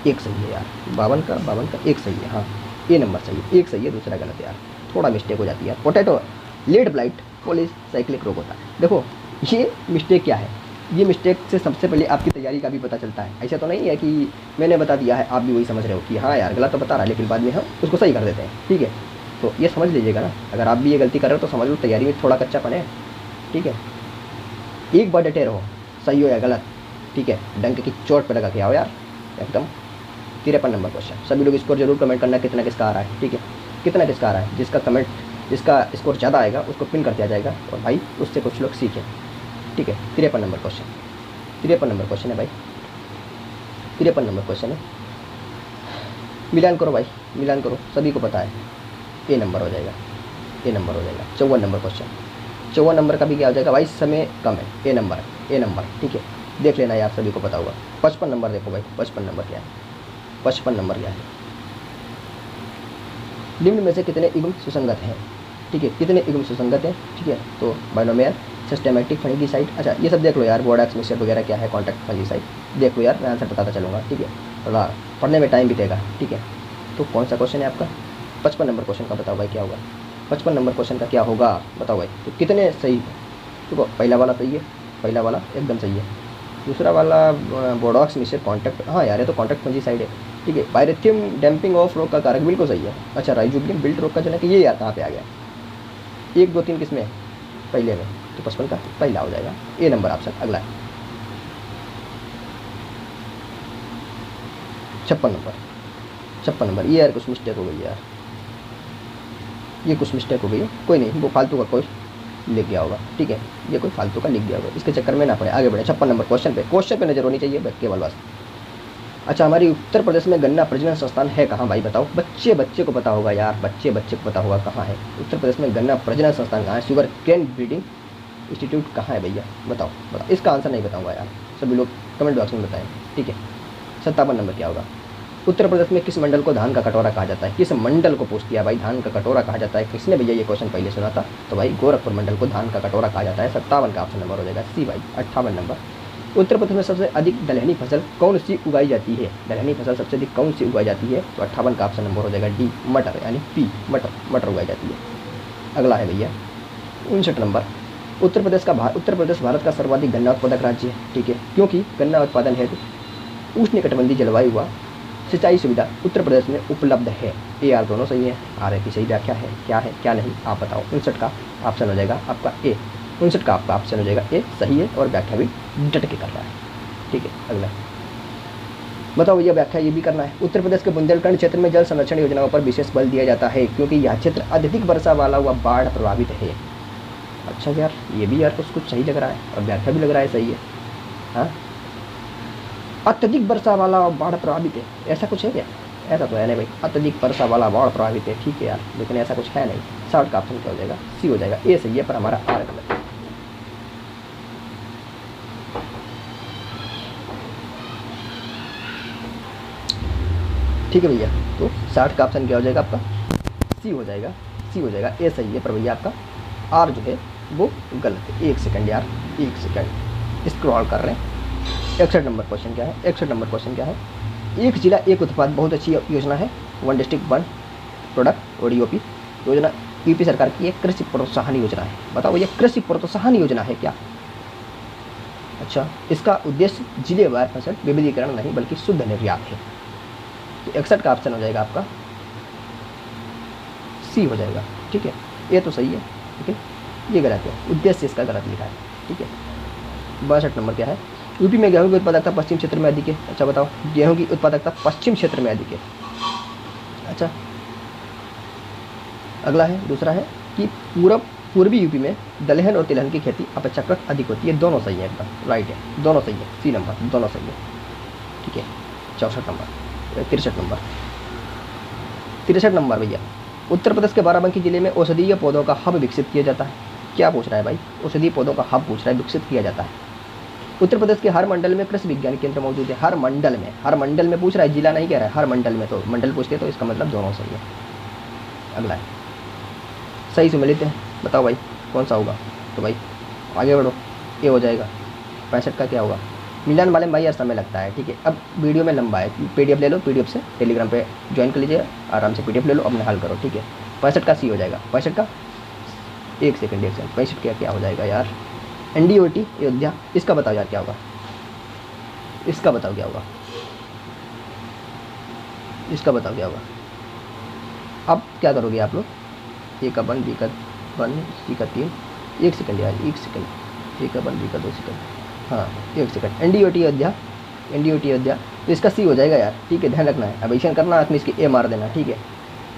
[SPEAKER 1] एक सही है यार, 52 का एक सही है। हाँ ए नंबर सही है, एक सही है, दूसरा गलत है यार, थोड़ा मिस्टेक हो जाती है यार। पोटैटो लेट ब्लाइट पॉलीसाइक्लिक रोग होता है। देखो ये मिस्टेक क्या है, ये मिस्टेक से सबसे पहले आपकी तैयारी का भी पता चलता है। ऐसा तो नहीं है कि मैंने बता दिया है आप भी वही समझ रहे हो कि हाँ यार गलत तो बता रहा है, लेकिन बाद में हम उसको सही कर देते हैं। ठीक है, तो ये समझ लीजिएगा ना, अगर आप भी ये गलती कर रहे हो तो समझ लो तैयारी में थोड़ा कच्चापन है। ठीक है, एक बार डटे रहो, सही हो या गलत, ठीक है, डंक की चोट पर लगा के आओ यार एकदम। 53 नंबर क्वेश्चन, सभी लोग स्कोर जरूर कमेंट करना कितना किसका आ रहा है। ठीक है, कितना किसका आ रहा है, जिसका स्कोर ज़्यादा आएगा उसको पिन कर दिया जाएगा और भाई उससे कुछ लोग सीखें। ठीक है, 53 नंबर क्वेश्चन, 53 नंबर क्वेश्चन है भाई, 53 नंबर क्वेश्चन है। मिलान करो भाई, मिलान करो, सभी को पता है, ए नंबर हो जाएगा, ए नंबर हो जाएगा। 54 नंबर क्वेश्चन, 54 नंबर का भी क्या हो जाएगा भाई, समय कम है, ए नंबर, ए नंबर। ठीक है, देख लेना है, आप सभी को पता होगा। 55 नंबर देखो भाई, 55 नंबर क्या है, 55 नंबर क्या है, निम्न में से कितने युग्म सुसंगत हैं। ठीक है, कितने युग्म सुसंगत हैं। ठीक है, तो बाइनोमियल, सिस्टेमेटिक फंजीसाइड। अच्छा ये सब देख लो यार, बोर्डक्स मिक्सचर वगैरह क्या है, कॉन्टैक्ट फंजीसाइड देख लो यार, मैं आंसर बताता चलूँगा। ठीक है, थोड़ा पढ़ने में टाइम बीतेगा। ठीक है, तो कौन सा क्वेश्चन है आपका, 55 नंबर क्वेश्चन का बताओ भाई क्या होगा, 55 नंबर क्वेश्चन का क्या होगा बताओ भाई। तो कितने सही, देखो पहला वाला सही है, पहला वाला एकदम सही है, दूसरा वाला बोर्डॉक्स मिक्सचर कॉन्टैक्ट, हाँ यार ये तो कॉन्टैक्ट फंजीसाइड है। ठीक है, पायरेथियम डैम्पिंग ऑफ रोग का कारक बिल्कुल सही है। अच्छा, राइजोबियम बिल्ट रोग का जनक, ये यार कहाँ पे आ गया, 1 2 3 किसमें, पहले में, तो 55 का पहला हो जाएगा, ए नंबर ऑप्शन। अगला है 56 नंबर, 56 नंबर, ये यार कुछ मिस्टेक हो गई यार, ये कुछ मिस्टेक हो गई है, कोई नहीं, वो फालतू का कोई लिख गया होगा। ठीक है, ये कोई फालतू का लिख गया होगा, इसके चक्कर में ना पड़े, आगे बढ़े। 56 नंबर क्वेश्चन पे नजर होनी चाहिए केवल बस। अच्छा, हमारी उत्तर प्रदेश में गन्ना प्रजनन संस्थान है कहाँ भाई बताओ, बच्चे को पता होगा यार, बच्चे को पता होगा कहाँ है उत्तर प्रदेश में गन्ना प्रजनन संस्थान कहाँ है, शुगर केन ब्रीडिंग इंस्टीट्यूट कहाँ है भैया, बताओ बताओ। इसका आंसर नहीं बताऊंगा यार, सभी लोग कमेंट बॉक्स में बताएं। ठीक है, 57 नंबर क्या होगा, उत्तर प्रदेश में किस मंडल को धान का कटोरा कहा जाता है, किस मंडल को पूछ दिया भाई, धान का कटोरा कहा जाता है, किसने भैया ये क्वेश्चन पहले सुना था, तो भाई गोरखपुर मंडल को धान का कटोरा कहा जाता है। 57 का ऑप्शन नंबर हो जाएगा सी भाई। 58 नंबर, उत्तर प्रदेश में सबसे अधिक दलहनी फसल कौन सी उगाई जाती है, दलहनी फसल सबसे अधिक कौन सी उगाई जाती है, तो 58 का ऑप्शन नंबर हो जाएगा डी, मटर, यानी पी, मटर उगाई जाती है। अगला है भैया 59 नंबर, उत्तर प्रदेश भारत का सर्वाधिक गन्ना उत्पादक राज्य है। ठीक है, क्योंकि गन्ना उत्पादन हेतु उष्णकटिबंधीय जलवायु व सिंचाई सुविधा उत्तर प्रदेश में उपलब्ध है। ए आर दोनों सही है, आर ए की सही व्याख्या है, क्या नहीं आप बताओ। 59 का ऑप्शन हो जाएगा आपका ए, 59 का आपका ऑप्शन हो जाएगा ए, सही है और व्याख्या भी डट के कर रहा है। ठीक है, अगला बताओ भैया, व्याख्या ये भी करना है। उत्तर प्रदेश के बुंदेलखंड क्षेत्र में जल संरक्षण योजनाओं पर विशेष बल दिया जाता है क्योंकि यह क्षेत्र अत्यधिक वर्षा वाला व बाढ़ प्रभावित है। अच्छा यार, ये भी यार कुछ सही लग रहा है और व्याख्या भी लग रहा है सही है। हाँ, अत्यधिक वर्षा वाला और बाढ़ प्रभावित है, ऐसा कुछ है क्या, ऐसा तो है नहीं भाई, अत्यधिक वर्षा वाला बाढ़ प्रभावित है। ठीक है यार, लेकिन ऐसा कुछ है नहीं। 60 का ऑप्शन क्या हो जाएगा, सी हो जाएगा, ए सही है पर हमारा आर गलत है। ठीक है भैया, तो 60 का ऑप्शन क्या हो जाएगा आपका, सी हो जाएगा, सी हो जाएगा, ए सही है पर भैया आपका आर जो है वो गलत है। 1 सेकंड यार, 1 सेकंड स्क्रॉल कर रहे हैं। 61 नंबर क्वेश्चन क्या है, 61 नंबर क्वेश्चन क्या है, एक जिला एक उत्पाद बहुत अच्छी योजना है, 1 डिस्ट्रिक्ट 1 प्रोडक्ट और यूपी योजना यूपी सरकार की एक कृषि प्रोत्साहन योजना है। बताओ ये कृषि प्रोत्साहन योजना है क्या। अच्छा, इसका उद्देश्य जिलेवार फसल विविधीकरण नहीं बल्कि शुद्ध निर्यात है। तो 61 का ऑप्शन हो जाएगा आपका सी हो जाएगा। ठीक है, ये तो सही है लेकिन ये गलत है, उद्देश्य इसका गलत लिखा है। ठीक है, 62 नंबर क्या है, यूपी में गेहूं की उत्पादकता पश्चिम क्षेत्र में अधिक है। अच्छा बताओ, गेहूं की उत्पादकता पश्चिम क्षेत्र में अधिक है। अच्छा, अगला है, दूसरा है कि पूर्वी यूपी में दलहन और तिलहन की खेती अपेक्षाकृत अधिक होती है। दोनों सही है, एकदम राइट है, दोनों सही है, सी नंबर, दोनों सही है। ठीक है, 64 नंबर 63 नंबर, 63 नंबर भैया, उत्तर प्रदेश के बाराबंकी जिले में औषधीय पौधों का हब विकसित किया जाता है। क्या पूछ रहा है भाई, औषधीय पौधों का हब पूछ रहा है, विकसित किया जाता है। उत्तर प्रदेश के हर मंडल में कृषि विज्ञान केंद्र मौजूद है। हर मंडल में पूछ रहा है, जिला नहीं कह रहा है, हर मंडल में। तो मंडल पूछते तो इसका मतलब दोनों सही है। अगला है, सही सुमेलित है, बताओ भाई कौन सा होगा। तो भाई आगे बढ़ो, ये हो जाएगा। 65 का क्या होगा, मिलान वाले में भाई यार समय लगता है, ठीक है। अब वीडियो में लंबा है, PDF ले लो, PDF से टेलीग्राम पे ज्वाइन कर लीजिए, आराम से PDF ले लो, अपने हल करो, ठीक है। 65 का सी हो जाएगा, 65 का, एक सेकंड 65 का क्या हो जाएगा यार, NDOT अयोध्या। इसका बताओ यार क्या होगा, इसका बताओ क्या होगा, इसका बताओ क्या होगा। अब क्या करोगे आप लोग, ए का 1, B का 1, C का 3, एक सेकंड यार, एक सेकंड, ए का 1, B का 2 सेकंड, हाँ एक सेकंड, NDOT अयोध्या। तो इसका सी हो जाएगा यार, ठीक है, ध्यान रखना है। अब ऐसा करना है, इसकी ए मार देना, ठीक है,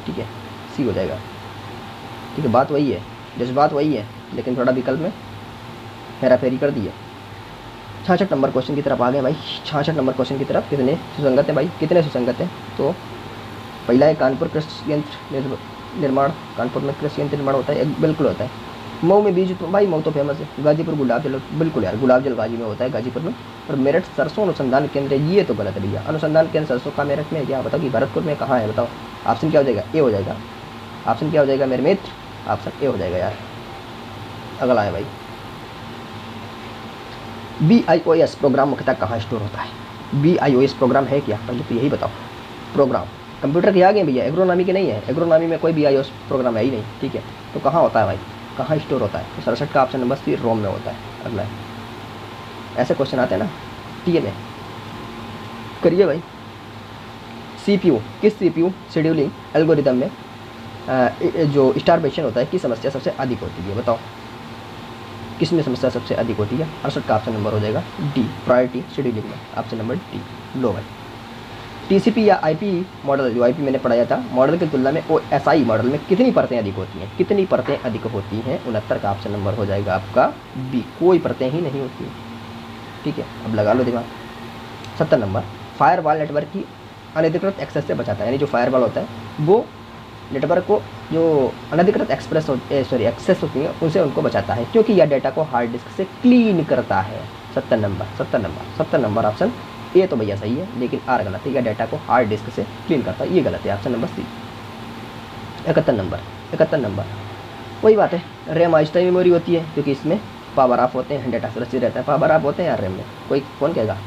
[SPEAKER 1] ठीक है, सी हो जाएगा, ठीक है। बात वही है, जज्बात वही है, लेकिन थोड़ा विकल्प में हेरा फेरी कर दी है। 66 नंबर क्वेश्चन की तरफ आ गए भाई। 66 नंबर क्वेश्चन की तरफ कितने सुसंगत हैं भाई, कितने सुसंगत हैं। तो पहला है कानपुर कृषि यंत्र निर्माण, कानपुर में कृषि यंत्र निर्माण होता है, बिल्कुल होता है। मऊ में बीज, तो भाई मऊ तो फेमस है। गाजीपुर गुलाब जल, बिल्कुल यार, गुलाब जल गाजी में होता है, गाजीपुर में। और मेरठ सरसों अनुसंधान केंद्र, ये तो गलत है भैया। अनुसंधान केंद्र सरसों का मेरठ में, क्या बताओ कि भरतपुर में कहाँ है, बताओ। ऑप्शन क्या हो जाएगा, ए हो जाएगा। ऑप्शन क्या हो जाएगा मेरे मित्र, ऑप्शन ए हो जाएगा यार। अगला है भाई, BIOS प्रोग्राम मुख्यतः कहाँ स्टोर होता है। BIOS प्रोग्राम है क्या, पहले तो यही बताओ। प्रोग्राम कंप्यूटर के आगे भैया, एग्रोनॉमी के नहीं है, एग्रोनॉमी में कोई BIOS प्रोग्राम है ही नहीं, ठीक है। तो कहाँ होता है भाई, कहाँ स्टोर होता है। तो 67 का ऑप्शन नंबर सी, रोम में होता है। अगला है, ऐसे क्वेश्चन आते हैं ना टीए में, करिए भाई। CPU, किस CPU शेड्यूलिंग एल्गोरिदम में जो स्टारवेशन होता है की समस्या सबसे अधिक होती है, बताओ किस में समस्या सबसे अधिक होती है। 68 का ऑप्शन नंबर हो जाएगा डी, प्रायोरिटी शेड्यूलिंग में, ऑप्शन नंबर डी। लो भाई, TCP या IP मॉडल, जो IP मैंने पढ़ाया था, मॉडल की तुलना में OSI मॉडल में कितनी परतें अधिक होती हैं, कितनी परतें अधिक होती हैं। 69 का ऑप्शन नंबर हो जाएगा आपका बी, कोई परतें ही नहीं होती, ठीक है। अब लगा लो दिमाग। 70 नंबर, फायरवॉल नेटवर्क की अनधिकृत एक्सेस से बचाता है, यानी जो फायरवॉल होता है वो नेटवर्क को जो अनधिकृत एक्सेस होती है उनसे उनको बचाता है, क्योंकि यह डेटा को हार्ड डिस्क से क्लीन करता है। 70 नंबर ऑप्शन ए तो भैया सही है, लेकिन आर गलत है। यह डेटा को हार्ड डिस्क से क्लीन करता है, ये गलत है, ऑप्शन नंबर सी। 71 नंबर वही बात है, रैम अस्थायी मेमोरी होती है, क्योंकि इसमें पावर ऑफ होते हैं, डेटा सुरक्षित रहता है। पावर ऑफ होते हैं यार रैम में, कोई कौन कहेगा।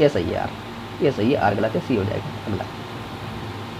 [SPEAKER 1] ये सही है यार, ये सही है, आर गलत है, सी हो जाएगा। अगला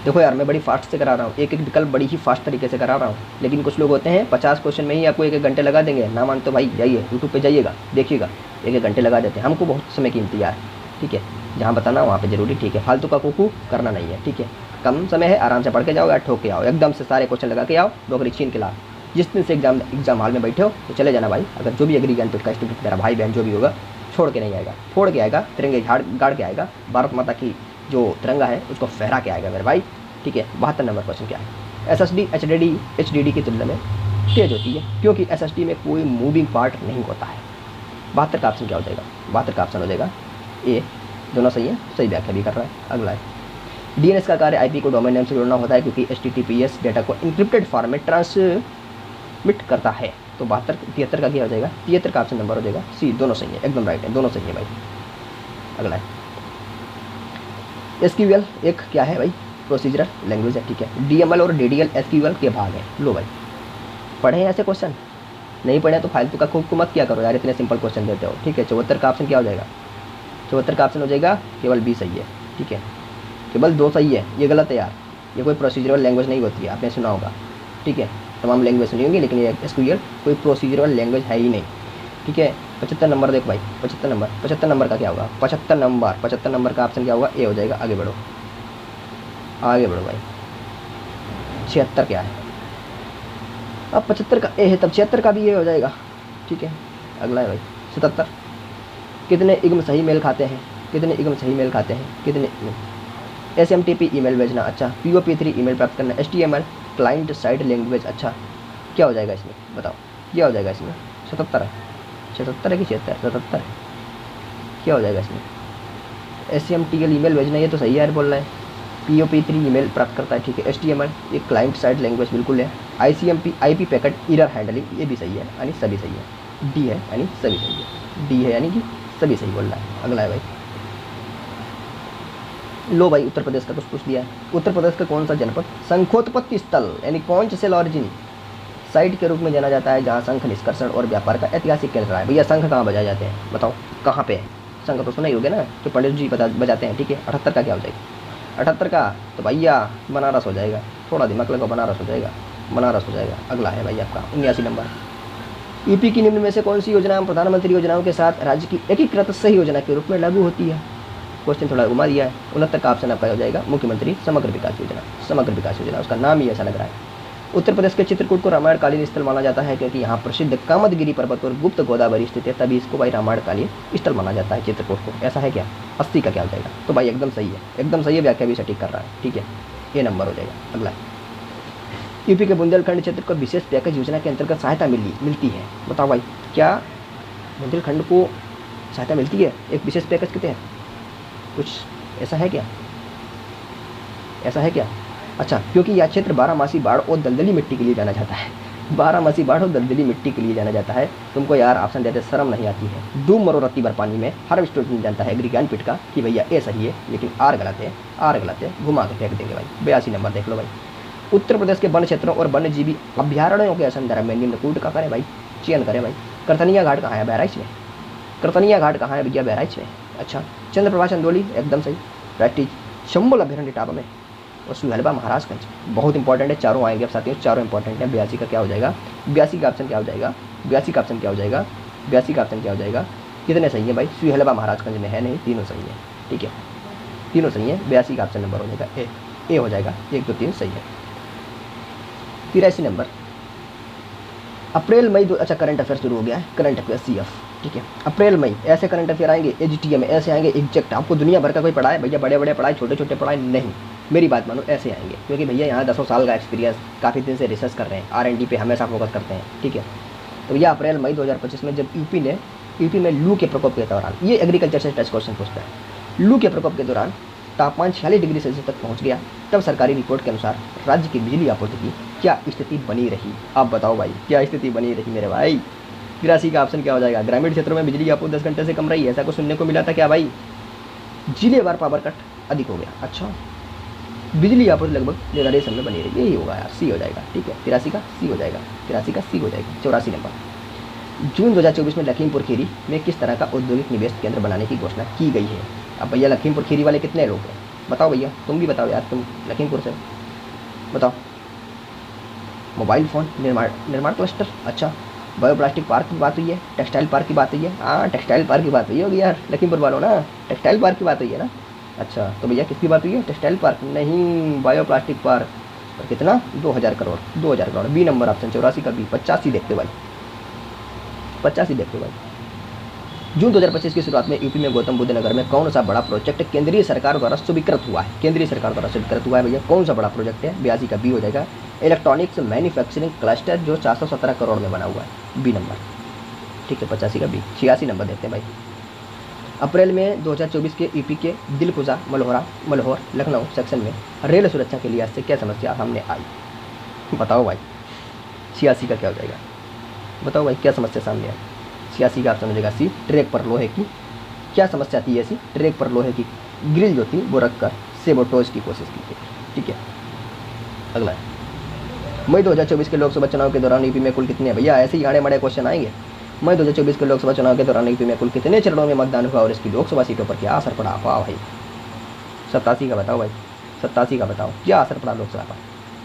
[SPEAKER 1] देखो यार, मैं बड़ी फास्ट से करा रहा हूँ, एक एक विकल्प बड़ी ही फास्ट तरीके से करा रहा हूँ, लेकिन कुछ लोग होते हैं 50 क्वेश्चन में ही आपको 1-1 घंटे लगा देंगे। ना मान तो भाई जाइए यूट्यूब पे जाइएगा, देखिएगा, 1-1 घंटे लगा देते हैं। हमको बहुत समय कीमती यार, ठीक है, जहाँ बताना वहाँ पे जरूरी, ठीक है। फालतू का कुकू करना नहीं है, ठीक है। कम समय है, आराम से पढ़ के जाओ या ठोक के आओ, एकदम से सारे क्वेश्चन लगा के आओ, नौकरी छीन के लाओ। जिस दिन से एग्जाम हॉल में बैठे हो तो चले जाना भाई। अगर जो भी एग्री ज्ञानपीठ का स्टूडेंट मेरा भाई बहन जो भी होगा, छोड़ के नहीं आएगा, फोड़ के आएगा, तिरंगे गाड़ के आएगा, भारत माता की जो तिरंगा है उसको फहरा के आएगा मेरे भाई, ठीक है। 72 नंबर क्वेश्चन क्या है, SSD HDD की तुलना में तेज होती है, क्योंकि SSD में कोई मूविंग पार्ट नहीं होता है। 72 का ऑप्शन क्या हो जाएगा, 72 का ऑप्शन हो जाएगा ए, दोनों सही है, सही व्याख्या भी कर रहा है। अगला है, DNS का कार्य IP को डोमेन नेम से जोड़ना होता है, क्योंकि HTTPS डेटा को इंक्रिप्टेड फॉर्म में ट्रांसमिट करता है। तो 73 का क्या हो जाएगा, 73 का ऑप्शन नंबर हो जाएगा सी, दोनों सही है, एकदम राइट है, दोनों सही है भाई। अगला है, SQL एक क्या है भाई, प्रोसीजरल लैंग्वेज है, ठीक है। DML और DDL SQL के भाग हैं। लो भाई, पढ़े हैं ऐसे क्वेश्चन, नहीं पढ़े तो फालतू का खूब मत किया करो यार, इतने सिंपल क्वेश्चन देते हो, ठीक है। 74 का ऑप्शन क्या हो जाएगा, 74 का ऑप्शन हो जाएगा केवल बी सही है, ठीक है। केवल 2 सही है, ये गलत है यार, ये कोई प्रोसीजरल लैंग्वेज नहीं होती है, आपने सुना होगा, ठीक है। तमाम लैंग्वेज सुनी होंगी, लेकिन ये SQL कोई प्रोसीजरल लैंग्वेज है ही नहीं, ठीक है। 75 नंबर देखो भाई, 75 नंबर का क्या होगा, 75 नंबर का ऑप्शन क्या होगा, ए हो जाएगा। आगे बढ़ो भाई। 76 क्या है, अब 75 का ए है, तब 76 का भी ए हो जाएगा, ठीक है। अगला है भाई 77, कितने इग्म सही मेल खाते हैं, कितने SMTP ईमेल भेजना, अच्छा। POP3 ईमेल प्राप्त करना, HTML क्लाइंट साइड लैंग्वेज, अच्छा। क्या हो जाएगा इसमें, बताओ क्या हो जाएगा इसमें। 77 है, 77 है कि 77 है, क्या हो जाएगा इसमें। SMTL ईमेल भेजना, ये तो सही यार बोल रहा है, POP3 ईमेल प्राप्त करता है, ठीक है। HTML ये क्लाइंट साइड लैंग्वेज बिल्कुल है। ICMP IP packet error handling, ये भी सही है, यानी सभी सही है। D है यानी सभी सही है, D है यानी कि सभी सही बोल रहा है। अगला है भाई, लो भाई उत्तर प्रदेश का कुछ पूछ दिया है। उत्तर प्रदेश का कौन सा जनपद शंखोत्पत्ति स्थल यानी कॉन्च सेल ऑरिजिन साइट के रूप में जाना जाता है, जहाँ शंख निष्कर्षण और व्यापार का ऐतिहासिक केंद्र रहा है। भैया शंख कहाँ बजाए जाते हैं, बताओ कहाँ पे है? शंख तो सुना ही होगे ना, जो पंडित जी बजाते हैं, ठीक है। 78 का क्या हो जाएगा? 78 का तो भैया बनारस हो जाएगा, थोड़ा दिमाग लगाओ, बनारस हो जाएगा, बनारस हो जाएगा। अगला है भाई आपका 79 नंबर, यूपी की निम्न में से कौन सी योजना प्रधानमंत्री योजनाओं के साथ राज्य की एकीकृत सही योजना के रूप में लागू होती है? क्वेश्चन थोड़ा घुमा दिया है। 69 का ऑप्शन आपका हो जाएगा मुख्यमंत्री समग्र विकास योजना, समग्र विकास योजना, उसका नाम ही ऐसा लग रहा है। उत्तर प्रदेश के चित्रकूट को रामायणकालीन स्थल माना जाता है, क्योंकि यहाँ प्रसिद्ध कामदगिरी पर्वत और गुप्त गोदावरी स्थित है, तभी इसको भाई रामायणकालीन स्थल माना जाता है चित्रकूट को। ऐसा है क्या? 80 का क्या हो जाएगा? तो भाई एकदम सही है, एकदम सही है, व्याख्या भी सटीक कर रहा है, ठीक है। ये नंबर हो जाएगा। अगला, यूपी के बुंदेलखंड क्षेत्र को विशेष पैकेज योजना के अंतर्गत सहायता मिलती है। बताओ भाई, क्या बुंदेलखंड को सहायता मिलती है एक विशेष पैकेज के तहत? कुछ ऐसा है क्या? ऐसा है क्या? अच्छा, क्योंकि यह क्षेत्र बारहमासी बाढ़ और दलदली मिट्टी के लिए जाना जाता है। बारहमासी बाढ़ और दलदली मिट्टी के लिए जाना जाता है। तुमको यार ऑप्शन देते शर्म नहीं आती है? डूब मरो रत्ती भर पानी में, हर स्टूडेंट जानता है एग्री ज्ञानपीठ का कि भैया ए सही है, लेकिन आर गलत है, आर गलत है, घुमा के फेंक देंगे भाई। 82 नंबर देख लो भाई, उत्तर प्रदेश के वन क्षेत्रों और वन्य जीवी अभ्यारण्यों के संदर्भ में निम्नकूट का करें भाई, चयन करें भाई। करतनिया घाट कहाँ है? बहराइच में। करतनिया घाट कहाँ है भैया? बहराइच में। अच्छा, चंद्रप्रभा चंदोली एकदम सही। राष्ट्रीय चंबल अभ्यारण्य इटावा में, और सुहेलबा महाराजगंज बहुत इंपॉर्टेंट है। चारों आएंगे अब साथियों, चारों इंपॉर्टेंट है। 82 का क्या हो जाएगा? 82 का ऑप्शन क्या हो जाएगा? 82 का ऑप्शन क्या हो जाएगा? 82 का ऑप्शन क्या हो जाएगा? कितने सही है भाई? सुहेलबा महाराजगंज में है नहीं, तीनों सही है, ठीक है, तीनों सही है। 82 का ऑप्शन नंबर हो जाएगा ए हो जाएगा, 1 2 3 सही है। 83 नंबर, अप्रैल मई अच्छा करंट अफेयर शुरू हो गया है, करंट अफेयर CF, ठीक है। अप्रैल मई ऐसे करंट अफेयर आएंगे, AGTM में ऐसे आएंगे एग्जैक्ट। आपको दुनिया भर का कोई पढ़ाए भैया, बड़े बड़े पढ़ाए, छोटे छोटे पढ़ाए नहीं, मेरी बात मानो, ऐसे आएंगे, क्योंकि भैया यहाँ 10 साल का एक्सपीरियंस, काफ़ी दिन से रिसर्च कर रहे हैं, R&D पे हमेशा फोकस करते हैं, ठीक है। तो भैया अप्रैल मई 2025 में जब यूपी में लू के प्रकोप के दौरान, ये एग्रीकल्चर से टच क्वेश्चन पूछता है, लू के प्रकोप के दौरान तापमान 46 डिग्री सेल्सियस तक पहुँच गया, तब सरकारी रिपोर्ट के अनुसार राज्य की बिजली आपूर्ति की क्या स्थिति बनी रही? आप बताओ भाई, क्या स्थिति बनी रही मेरे भाई? 83 का ऑप्शन क्या हो जाएगा? ग्रामीण क्षेत्रों में बिजली आपूर्ति 10 घंटे से कम रही, ऐसा कुछ सुनने को मिला था क्या भाई? जिलेवार पावर कट अधिक हो गया। अच्छा, बिजली आपूर्ति लगभग निर्धारित समय बनी रही, यही होगा यार, C हो जाएगा, ठीक है। 83 का C हो जाएगा, 83 का C हो जाएगा। 84 नंबर, जून 2024 में लखीमपुर खीरी में किस तरह का औद्योगिक निवेश केंद्र बनाने की घोषणा की गई है? अब भैया लखीमपुर खीरी वाले कितने लोग हैं बताओ भैया, तुम भी बताओ यार, तुम लखीमपुर से बताओ। मोबाइल फ़ोन निर्माण क्लस्टर, अच्छा, बायोप्लास्टिक पार्क की बात हुई है, टेक्सटाइल पार्क की बात हुई है, हाँ टेक्सटाइल पार्क की बात हुई होगी यार, लखीमपुर वालों ना, टेक्सटाइल पार्क की बात हुई है ना। अच्छा, तो भैया किसकी बात हुई है? टेक्सटाइल पार्क नहीं, बायोप्लास्टिक पार्क। और कितना? 2000 crore, 2000 crore. B number option 84 का B। 85 देखते भाई, 85 देखते भाई। जून 2025 की शुरुआत में यूपी में गौतम बुद्ध नगर में कौन सा बड़ा प्रोजेक्ट केंद्रीय सरकार द्वारा स्वीकृत हुआ है? केंद्रीय सरकार द्वारा स्वीकृत हुआ है भैया, कौन सा बड़ा प्रोजेक्ट है? 82 का B हो जाएगा। इलेक्ट्रॉनिक्स मैन्युफैक्चरिंग क्लस्टर जो 417 करोड़ में बना हुआ है, B नंबर, ठीक है। 85 का B। 86 नंबर देखते हैं भाई, अप्रैल में 2024 के यूपी के दिलकुजा मल्होर लखनऊ सेक्शन में रेल सुरक्षा के लिहाज से क्या समस्या सामने आई? बताओ भाई, 86 का क्या हो जाएगा? बताओ भाई, क्या समस्या सामने आई? 86 का ऑप्शन हो जाएगा C। ट्रैक पर लोहे की क्या समस्या थी ऐसी? ट्रैक पर लोहे की ग्रिल जो थी वो रख कर सेबोटोज की कोशिश की थी, ठीक है। अगला है, मई 2024 के लोकसभा चुनाव के दौरान यूपी में कुल कितने, भैया ऐसे ही आड़े माड़े क्वेश्चन आएंगे। मई 2024 के लोकसभा चुनाव के दौरान यूपी में कुल कितने चरणों में मतदान हुआ और इसकी लोकसभा सीटों पर क्या असर पड़ा? वाह भाई, 87 का बताओ भाई, 87 का बताओ, क्या असर पड़ा लोकसभा पर?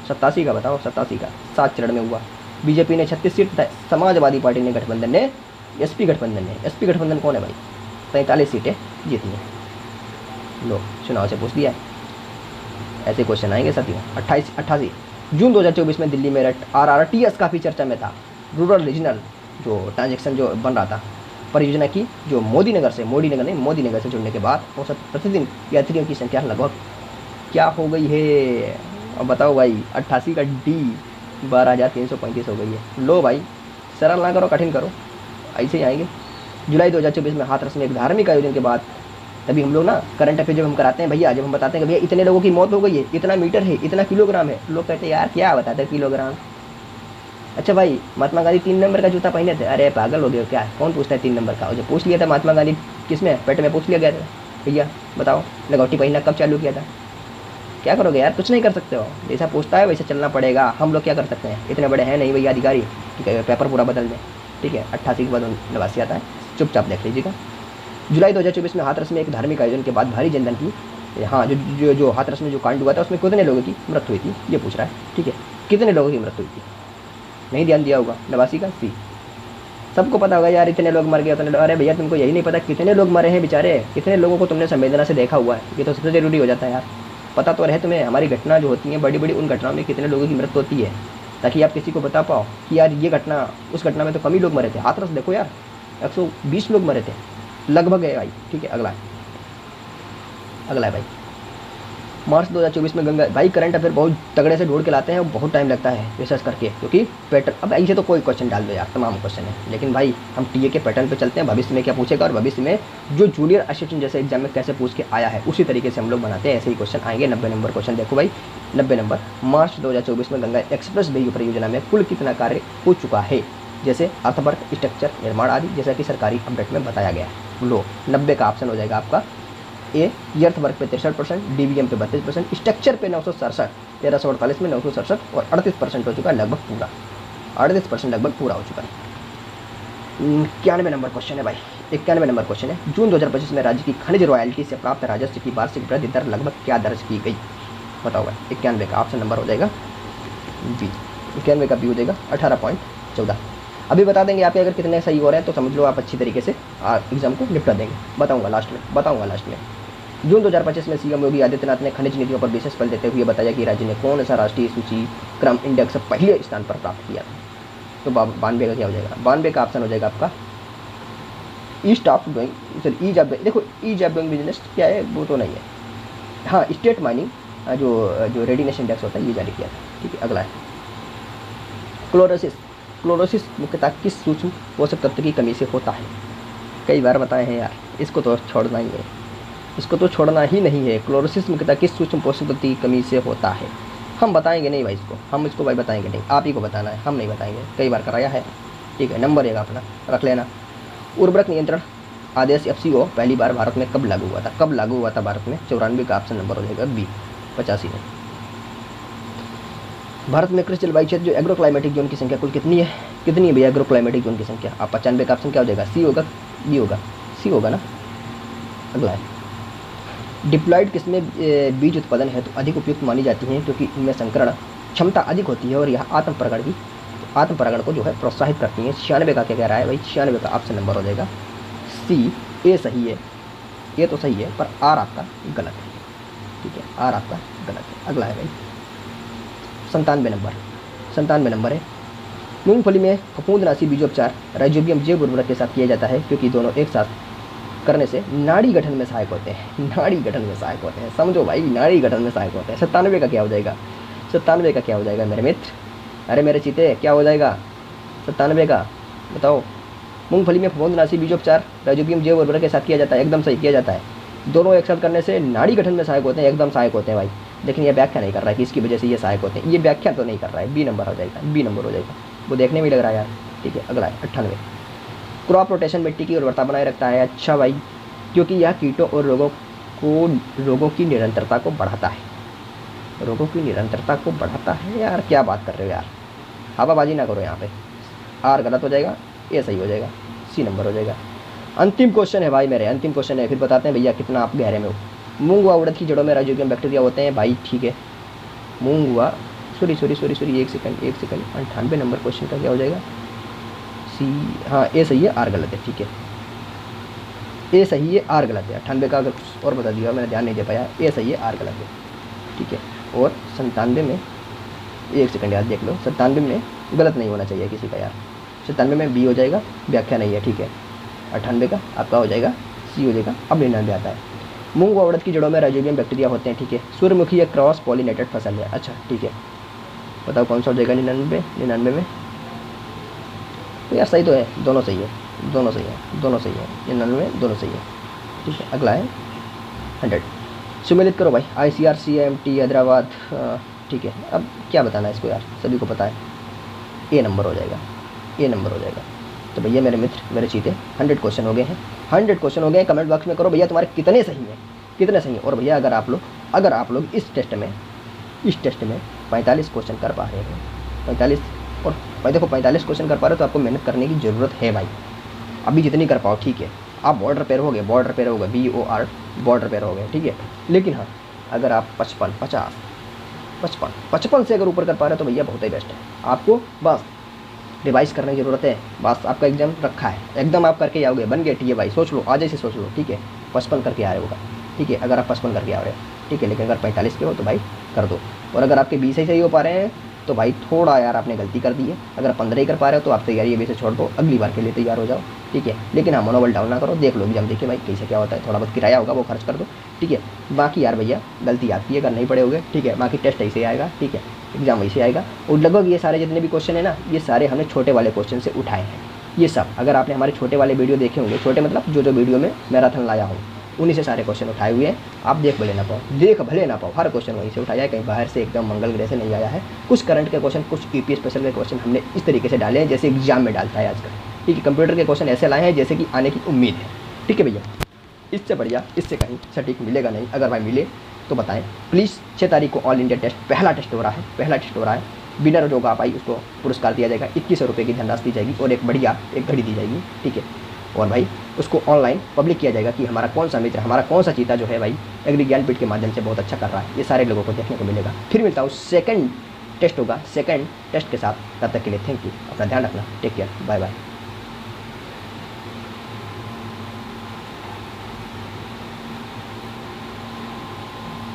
[SPEAKER 1] 87 का बताओ, 87 का। 7 चरण में हुआ। बीजेपी ने 36 सीट, समाजवादी पार्टी ने गठबंधन ने SP गठबंधन कौन है भाई? 43 सीटें जीती हैं। लो, चुनाव से पूछ दिया है, ऐसे क्वेश्चन आएंगे साथियों। 88 जून 2024 में दिल्ली में RRTS काफ़ी चर्चा में था, रूरल रीजनल जो ट्रांजेक्शन जो बन रहा था परियोजना की, जो मोदी नगर से जुड़ने के बाद औसत प्रतिदिन यात्रियों की संख्या लगभग क्या हो गई है? अब बताओ भाई, 88 का D 12,335 हो गई है। लो भाई, सरल ना करो, कठिन करो, ऐसे ही आएंगे। जुलाई 2024 में हाथरस में एक धार्मिक आयोजन के बाद तभी हम लोग ना करंट अफेयर जब हम कराते हैं भैया, जब हम बताते हैं कि भैया इतने लोगों की मौत हो गई है, इतना मीटर है, इतना किलोग्राम है, लोग कहते हैं यार क्या बताते हैं किलोग्राम। अच्छा भाई महात्मा गांधी 3 नंबर का जूता पहने थे, अरे पागल हो गए क्या, कौन पूछता है 3 नंबर का। और जब पूछ लिया था महात्मा गांधी किस में, पेट में पूछ लिया गया था, भैया बताओ लगौटी पहनना कब चालू किया था। क्या करोगे यार, कुछ नहीं कर सकते हो, जैसा पूछता है वैसे चलना पड़ेगा। हम लोग क्या कर सकते हैं, इतने बड़े हैं नहीं भैया अधिकारी, ठीक है पेपर पूरा बदल दें, ठीक है 88 के बाद 89 आता है, चुपचाप देख लीजिएगा। जुलाई 2024 में हाथरस में एक धार्मिक आयोजन के बाद भारी जनधन की, हाँ जो हाथरस में जो कांड हुआ था उसमें कितने लोगों की मृत्यु हुई थी ये पूछ रहा है, ठीक है कितने लोगों की मृत्यु हुई थी, नहीं ध्यान दिया होगा, 89 का सी। सबको पता होगा यार इतने लोग मर गए उतने लोग, अरे भैया तुमको यही नहीं पता कितने लोग मरे हैं बेचारे, कितने लोगों को तुमने संवेदना से देखा हुआ है, ये तो सबसे जरूरी हो जाता है यार। पता तो रहे तुम्हें हमारी घटना जो होती है बड़ी बड़ी, उन घटनाओं में कितने लोगों की मृत्यु होती है, ताकि आप किसी को बता पाओ कि यार ये घटना, उस घटना में तो कम ही लोग मरे थे। हाथरस देखो यार 120 लोग मरे थे लगभग है भाई, ठीक है। अगला है भाई मार्च 2024 में गंगा, भाई करंट अफेयर बहुत तगड़े से ढूंढ के लाते हैं और बहुत टाइम लगता है रिसर्च करके, क्योंकि पैटर्न, अब ऐसे तो कोई क्वेश्चन डाल दो यार तमाम क्वेश्चन है, लेकिन भाई हम टीए के पैटर्न पे चलते हैं, भविष्य में क्या पूछेगा और भविष्य में जो जूनियर असिस्टेंट जैसे एग्जाम में कैसे पूछ के आया है उसी तरीके से हम लोग बनाते हैं, ऐसे ही क्वेश्चन आएंगे। 90 नंबर क्वेश्चन देखो भाई, 90 नंबर। मार्च 2024 में गंगा एक्सप्रेस वे परियोजना में कुल कितना कार्य हो चुका है, जैसे अर्थवर्क, स्ट्रक्चर, निर्माण आदि, जैसा कि सरकारी अपडेट में बताया गया है। लो 90 का ऑप्शन हो जाएगा आपका ए। अर्थवर्क पे 63%, डीबीएम पे 32%, स्ट्रक्चर पे 967, 1348 में 967 और 38% हो चुका है लगभग पूरा, 38% लगभग पूरा हो चुका है। 91 नंबर क्वेश्चन है भाई, 91 नंबर क्वेश्चन है। जून 2025 में राज्य की खनिज रॉयल्टी से प्राप्त राजस्व की वार्षिक वृद्धि दर लगभग क्या दर्ज की गई, बताओ भाई। 91 का ऑप्शन नंबर हो जाएगा बी, 91 का बी हो जाएगा 18.14। अभी बता देंगे आपके अगर कितने सही हो रहे हैं तो समझ लो आप अच्छी तरीके से एग्जाम को निपटा देंगे, बताऊंगा लास्ट में। जून 2025 में सीएम योगी आदित्यनाथ ने खनिज नीतियों पर विशेष बल देते हुए बताया कि राज्य ने कौन सा राष्ट्रीय सूची क्रम इंडेक्स पहले स्थान पर प्राप्त किया था। तो 92 का क्या हो जाएगा, 92 का ऑप्शन हो जाएगा आपका east of doing, sorry ease of, देखो ईज ऑफ डूइंग बिजनेस क्या है वो तो नहीं है, हाँ स्टेट माइनिंग जो रेडीनेस इंडेक्स होता है ये जारी किया था, ठीक है। अगला है क्लोरोसिस मुख्यतः किस सूक्ष्म पोषक तत्व की कमी से होता है, कई बार बताए हैं यार, इसको तो छोड़ना ही है, इसको तो छोड़ना ही नहीं है। क्लोरोसिस मुख्यतः किस सूक्ष्म पोषक तत्व की कमी से होता है, हम बताएंगे नहीं भाई इसको, हम इसको भाई बताएंगे नहीं, आप ही को बताना है, हम नहीं बताएंगे, कई बार कराया है, ठीक है। नंबर एक अपना रख लेना। उर्वरक नियंत्रण आदेश FCO पहली बार भारत में कब लागू हुआ था, भारत में 94 का ऑप्शन नंबर हो जाएगा बी, 85 में। भारत में कृषि जलवायु क्षेत्र जो एग्रो क्लाइमेटिक जोन की संख्या कुल कितनी है भैया एग्रो क्लाइमेटिक जोन की संख्या, आप 95 का ऑप्शन क्या हो जाएगा, सी होगा, बी होगा, सी होगा ना। अगला है डिप्लॉयड किस्में बीज उत्पादन है तो अधिक उपयुक्त मानी जाती हैं क्योंकि इनमें संकरण क्षमता अधिक होती है और यह आत्म परागण को जो है प्रोत्साहित करती हैं। 96 का क्या कह रहा है भाई, 96 का ऑप्शन नंबर हो जाएगा सी, ए सही है, ये तो सही है पर आर आपका गलत है, ठीक है, आर आपका गलत है। अगला है भाई 97 नंबर है। मूंगफली में फफूंदनाशी बीजोपचार राइजोबियम जैव उर्वरक के साथ किया जाता है क्योंकि दोनों एक साथ करने से नाड़ी गठन में सहायक होते हैं, समझो भाई नाड़ी गठन में सहायक होते हैं। 97 का क्या हो जाएगा मेरे मित्र, अरे मेरे चीते क्या हो जाएगा 97 का बताओ। मूंगफली में फफूंदनाशी बीजोपचार राइजोबियम जैव उर्वरक के साथ किया जाता है, एकदम सही किया जाता है। दोनों एक साथ करने से नाड़ी गठन में सहायक होते हैं, एकदम सहायक होते हैं भाई, लेकिन ये व्याख्या नहीं कर रहा है कि इसकी वजह से ये सहायक होते हैं, ये व्याख्या तो नहीं कर रहा है, बी नंबर हो जाएगा, वो देखने में लग रहा है यार, ठीक है। अगला है 98 क्रॉप रोटेशन मिट्टी की उर्वरता बनाए रखता है, अच्छा भाई क्योंकि यह कीटों और रोगों की निरंतरता को बढ़ाता है, यार क्या बात कर रहे हो यार, हवाबाजी ना करो यहाँ पे। आर गलत हो जाएगा, ए सही हो जाएगा, सी नंबर हो जाएगा। अंतिम क्वेश्चन है भाई मेरे, अंतिम क्वेश्चन है, फिर बताते हैं भैया कितना आप गहरे में हो। मूंग व उड़द की जड़ों में राइजोबियम बैक्टीरिया होते हैं भाई, ठीक है। मूंग व सॉरी एक सेकंड 98 नंबर क्वेश्चन का क्या हो जाएगा, सी, हाँ ए सही है, आर गलत है, ठीक है, ए सही है, आर गलत है। 98 का अगर कुछ और बता दिया मैंने ध्यान नहीं दे पाया, ए सही है, आर गलत है, ठीक है। और 97 में एक सेकंड यार देख लो, 97 में गलत नहीं होना चाहिए किसी का यार, 97 में बी हो जाएगा, व्याख्या नहीं है, ठीक है। 98 का आपका हो जाएगा सी हो जाएगा। अब 99 आता है मूंग व उड़द की जड़ों में राइजोबियम बैक्टीरिया होते हैं, ठीक है। सूर्यमुखी एक क्रॉस पॉलिनेटेड फसल है, अच्छा ठीक है, बताओ कौन सा हो जाएगा 99 में, तो यार सही तो है, दोनों सही है 99 दोनों सही है, ठीक है। अगला है 100। सुमेलित करो भाई, ICR CMT हैदराबाद, ठीक है। अब क्या बताना है इसको यार, सभी को पता है, ए नंबर हो जाएगा, ए नंबर हो जाएगा। तो भैया मेरे मित्र, मेरे चीते, 100 क्वेश्चन हो गए हैं, 100 क्वेश्चन हो गए हैं। कमेंट बॉक्स में करो भैया तुम्हारे कितने सही हैं, कितने सही हैं। और भैया अगर आप लोग इस टेस्ट में 45 क्वेश्चन कर पा रहे हो, 45, और भाई देखो 45 क्वेश्चन कर पा रहे हो तो आपको मेहनत करने की ज़रूरत है भाई। अभी जितनी कर पाओ ठीक है, आप बॉर्डर पे रहोगे, BOR बॉर्डर पे रहोगे, ठीक है। लेकिन हाँ, अगर आप 55 से अगर ऊपर कर पा रहे हो तो भैया बहुत ही बेस्ट है। आपको बस रिवाइज करने की ज़रूरत है, बस आपका एग्जाम रखा है, एकदम आप करके आओगे, बन गए TA भाई। सोच लो, आज ऐसे सोच लो, ठीक है। 55 करके आए होगा, ठीक है, अगर आप 55 करके आ रहे हो, ठीक है। लेकिन अगर 45 के हो तो भाई कर दो। और अगर आपके 20 ही सही हो पा रहे हैं तो भाई थोड़ा यार आपने गलती कर दी है। अगर 15 ही कर पा रहे हो तो आप तैयारी अभी से छोड़ दो, अगली बार के लिए तैयार हो जाओ, ठीक है। लेकिन हाँ, मनोबल डाउन ना करो, देख लो एग्जाम, देखिए भाई कैसे क्या होता है। थोड़ा बहुत किराया होगा वो खर्च कर दो, ठीक है। बाकी यार भैया गलती आपकी है, अगर नहीं पढ़े होगे, ठीक है। बाकी टेस्ट ऐसे आएगा, ठीक है, एग्जाम वैसे आएगा। और लगभग ये सारे जितने भी क्वेश्चन है ना, ये सारे हमने छोटे वाले क्वेश्चन से उठाए हैं। ये सब अगर आपने हमारे छोटे वाले वीडियो देखे होंगे, छोटे मतलब जो वीडियो में मैराथन लाया हूँ, उन्हीं से सारे क्वेश्चन उठाए हुए हैं। आप देख भले ना पाओ, हर क्वेश्चन वहीं से उठाया है, कहीं बाहर से एकदम मंगल ग्रह से नहीं आया है। कुछ करंट के क्वेश्चन, कुछ यूपी स्पेशल के क्वेश्चन हमने इस तरीके से डाले हैं जैसे एग्जाम में डालता है आजकल, ठीक है। कंप्यूटर के क्वेश्चन ऐसे लाए हैं जैसे कि आने की उम्मीद है, ठीक है भैया। इससे बढ़िया, इससे कहीं सटीक मिलेगा नहीं। अगर भाई मिले तो बताएं प्लीज़। 6 तारीख को ऑल इंडिया टेस्ट पहला टेस्ट हो रहा है। विनर जो होगा भाई उसको पुरस्कार दिया जाएगा, 2100 रुपये की धनराशि दी जाएगी और एक बढ़िया एक घड़ी दी जाएगी, ठीक है। और भाई उसको ऑनलाइन पब्लिक किया जाएगा कि हमारा कौन सा मित्र, हमारा कौन सा चीता जो है भाई एग्री ज्ञानपीठ के माध्यम से बहुत अच्छा कर रहा है। ये सारे लोगों को देखने को मिलेगा। फिर मिलता हूँ सेकंड टेस्ट होगा, सेकंड टेस्ट के साथ। तब तक के लिए थैंक यू, अपना ध्यान रखना, टेक केयर, बाय बाय।